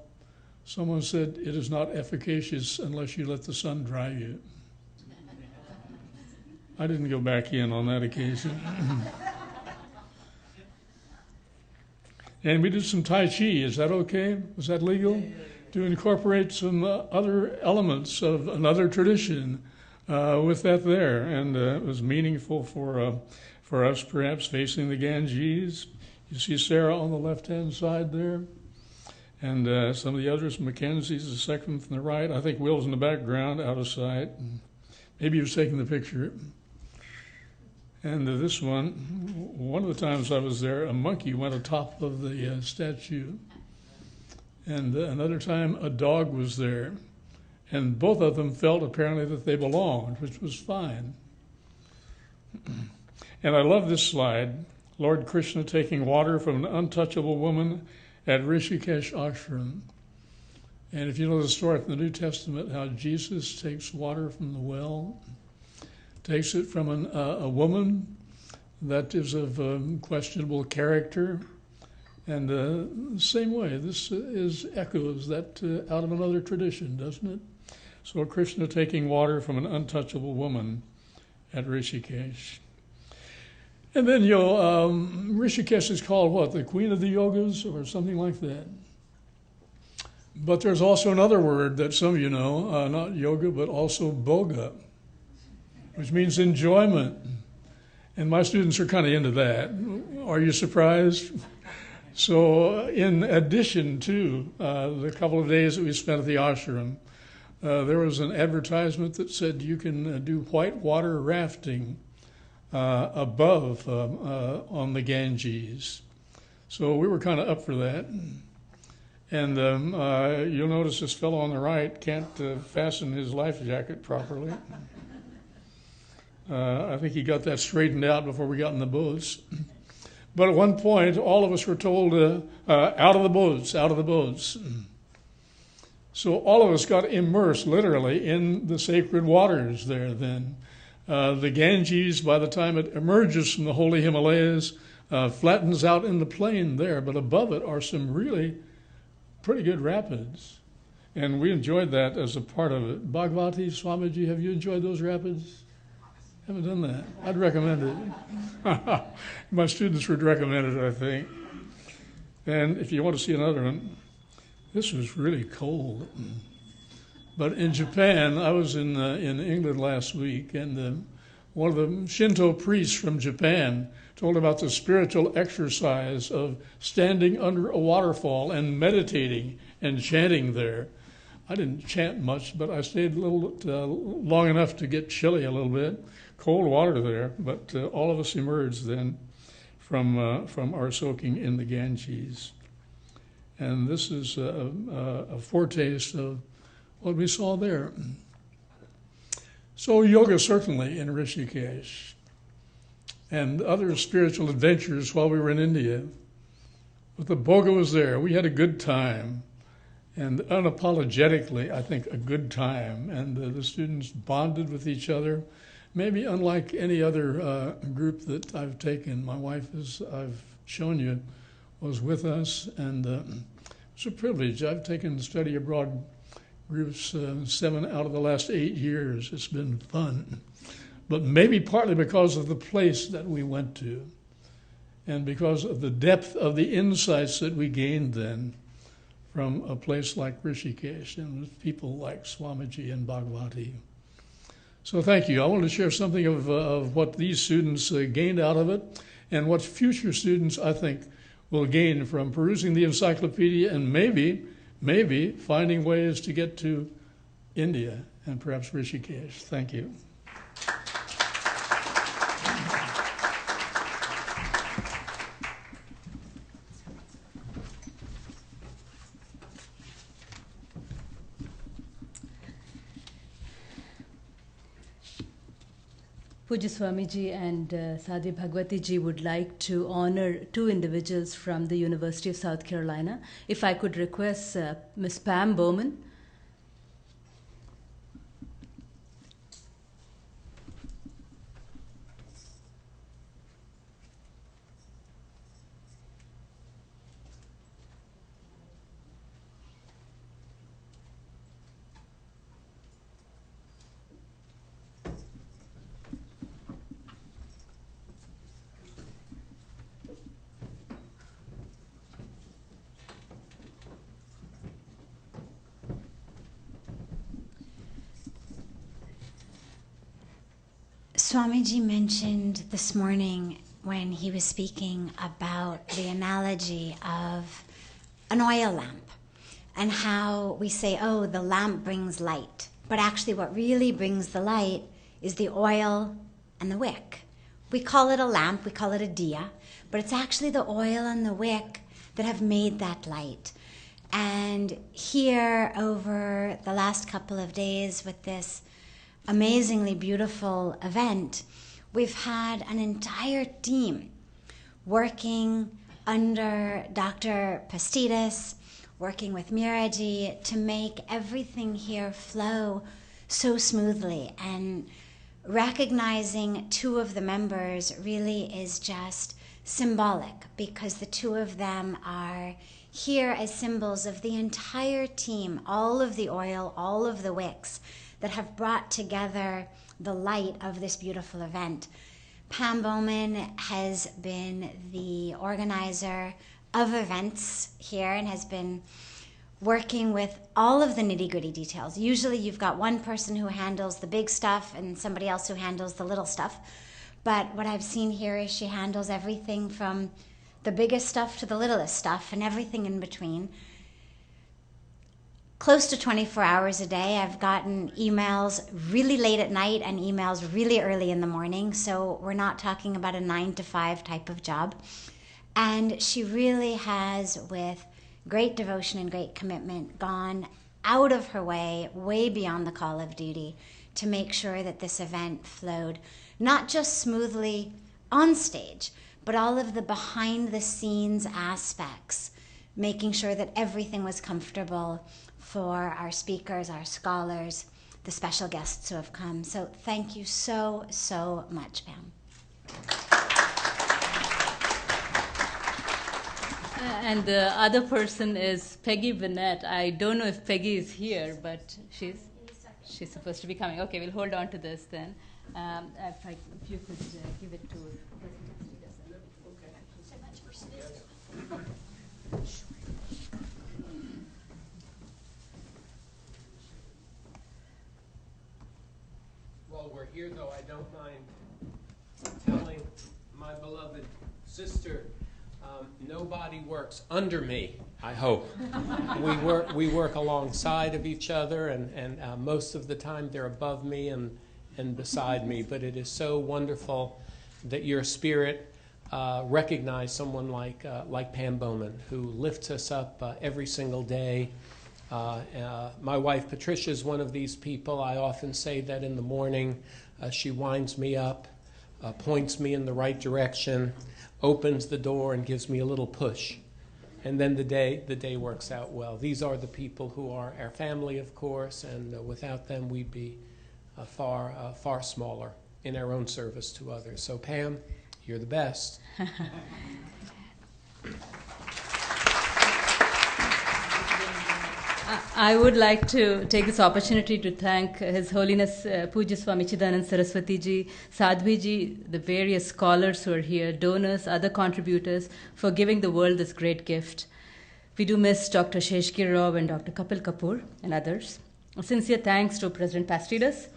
Someone said, "It is not efficacious unless you let the sun dry you." I didn't go back in on that occasion. And we did some Tai Chi. Is that okay? Was that legal? To incorporate some other elements of another tradition with that there. And it was meaningful for us, perhaps, facing the Ganges. You see Sarah on the left-hand side there. And some of the others, Mackenzie's the second from the right. I think Will's in the background, out of sight. Maybe he was taking the picture. And this one of the times I was there, a monkey went atop of the statue. And another time, a dog was there. And both of them felt apparently that they belonged, which was fine. And I love this slide. Lord Krishna taking water from an untouchable woman at Rishikesh ashram. And if you know the story from the New Testament, how Jesus takes water from the well, takes it from a woman that is of questionable character, and the same way, this echoes that out of another tradition, doesn't it? So Krishna taking water from an untouchable woman at Rishikesh. And then, Rishikesh is called what? The Queen of the Yogas or something like that. But there's also another word that some of you know, not yoga, but also boga, which means enjoyment. And my students are kind of into that. Are you surprised? So in addition to the couple of days that we spent at the ashram, there was an advertisement that said you can do whitewater rafting above on the Ganges. So we were kind of up for that. And you'll notice this fellow on the right can't fasten his life jacket properly. I think he got that straightened out before we got in the boats. But at one point, all of us were told, out of the boats, out of the boats. So all of us got immersed, literally, in the sacred waters there then. The Ganges, by the time it emerges from the holy Himalayas, flattens out in the plain there, but above it are some really pretty good rapids. And we enjoyed that as a part of it. Bhagavati, Swamiji, have you enjoyed those rapids? Haven't done that. I'd recommend it. My students would recommend it, I think. And if you want to see another one, this was really cold. But in Japan, I was in England last week, and one of the Shinto priests from Japan told about the spiritual exercise of standing under a waterfall and meditating and chanting there. I didn't chant much, but I stayed a little long enough to get chilly a little bit. Cold water there, but all of us emerged then from our soaking in the Ganges. And this is a foretaste of what we saw there. So yoga certainly in Rishikesh and other spiritual adventures while we were in India. But the boga was there. We had a good time, and unapologetically, I think, a good time. And the students bonded with each other, maybe unlike any other group that I've taken. My wife, as I've shown you, was with us, and it's a privilege. I've taken study abroad groups 7 out of the last 8 years. It's been fun. But maybe partly because of the place that we went to and because of the depth of the insights that we gained then from a place like Rishikesh and with people like Swamiji and Bhagavati. So thank you. I want to share something of what these students gained out of it and what future students, I think, will gain from perusing the encyclopedia and maybe finding ways to get to India and perhaps Rishikesh. Thank you. Pujya Swamiji and Sadhvi Bhagwati ji would like to honor two individuals from the University of South Carolina. If I could request Ms. Pam Bowman. Swamiji mentioned this morning when he was speaking about the analogy of an oil lamp and how we say, oh, the lamp brings light. But actually what really brings the light is the oil and the wick. We call it a lamp, we call it a diya, but it's actually the oil and the wick that have made that light. And here over the last couple of days with this amazingly beautiful event, we've had an entire team working under Dr. Pastidas, working with Miraji to make everything here flow so smoothly. And recognizing two of the members really is just symbolic, because the two of them are here as symbols of the entire team, all of the oil, all of the wicks that have brought together the light of this beautiful event. Pam Bowman has been the organizer of events here and has been working with all of the nitty-gritty details. Usually you've got one person who handles the big stuff and somebody else who handles the little stuff. But what I've seen here is she handles everything from the biggest stuff to the littlest stuff and everything in between. Close to 24 hours a day. I've gotten emails really late at night and emails really early in the morning, so we're not talking about a 9-to-5 type of job. And she really has, with great devotion and great commitment, gone out of her way, way beyond the call of duty, to make sure that this event flowed not just smoothly on stage, but all of the behind-the-scenes aspects, making sure that everything was comfortable for our speakers, our scholars, the special guests who have come. So thank you so, so much, Pam. And the other person is Peggy Vinette. I don't know if Peggy is here, but she's supposed to be coming. Okay, we'll hold on to this then. If you could give it to While we're here, though, I don't mind telling my beloved sister, nobody works under me, I hope. We work alongside of each other, and most of the time they're above me and beside me. But it is so wonderful that your spirit recognized someone like Pam Bowman, who lifts us up every single day. My wife Patricia is one of these people. I often say that in the morning she winds me up, points me in the right direction, opens the door and gives me a little push. And then the day works out well. These are the people who are our family, of course, and without them we'd be far smaller in our own service to others. So Pam, you're the best. I would like to take this opportunity to thank His Holiness Pujya Swami Chidanand Saraswati Ji, Sadhvi Ji, the various scholars who are here, donors, other contributors, for giving the world this great gift. We do miss Dr. Sheshgir Rao and Dr. Kapil Kapoor and others. A sincere thanks to President Pastidas,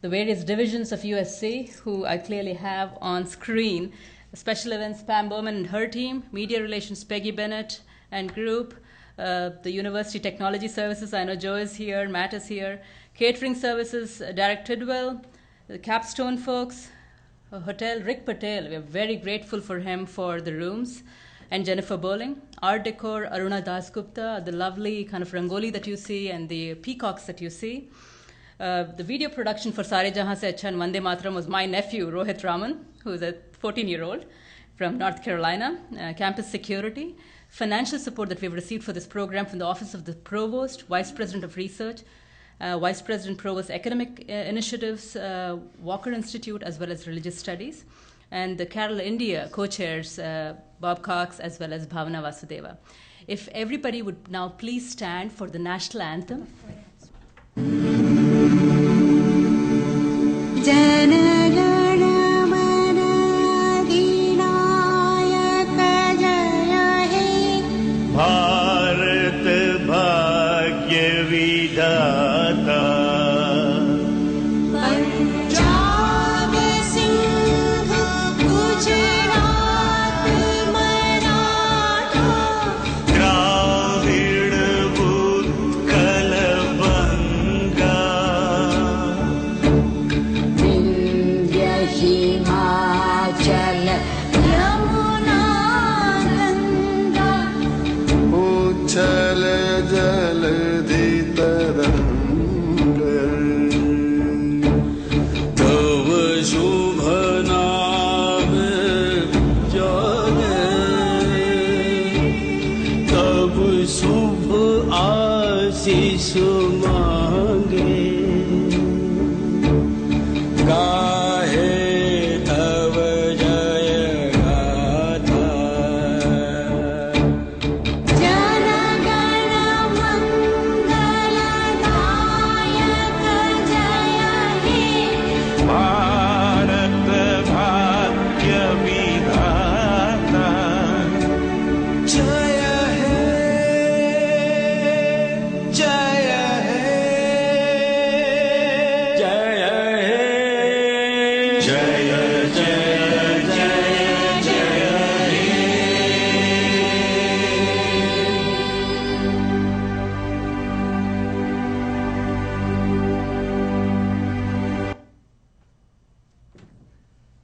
the various divisions of USC, who I clearly have on screen, special events Pam Bowman and her team, media relations Peggy Bennett and group, the University Technology Services, I know Joe is here, Matt is here, catering services, Derek Tidwell, the Capstone folks, Hotel Rick Patel, we are very grateful for him for the rooms, and Jennifer Bowling, Art Decor, Aruna Dasgupta, the lovely kind of rangoli that you see and the peacocks that you see. The video production for Sare Jahan Se Acha and Vande Mataram was my nephew, Rohit Raman, who is a 14-year-old from North Carolina. Campus security, financial support that we've received for this program from the Office of the Provost, Vice President of Research, Vice President Provost Academic Initiatives, Walker Institute, as well as Religious Studies, and the Carolindia co-chairs, Bob Cox, as well as Bhavana Vasudeva. If everybody would now please stand for the national anthem. Bharat भाग्य विधाता पंजाब सिंह गुजरात मराठा द्राविड उत्कल बंगा विंध्य हिमाचल यमुना गंगा उच्छल जलधि तरंग तव शुभ नाम जाने तब शुभ आशीष मांगे गाहे तव जय गाथा जन गण मंगलदायक जय हे भारत भाग्य विधाता जय हे जय हे जय हे जय जय जय जय हे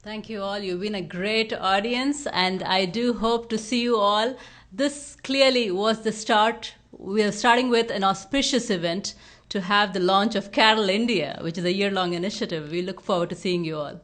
Thank you all. You've been a great audience, and I do hope to see you all. This clearly was the start. We are starting with an auspicious event to have the launch of Carolindia, which is a year-long initiative. We look forward to seeing you all.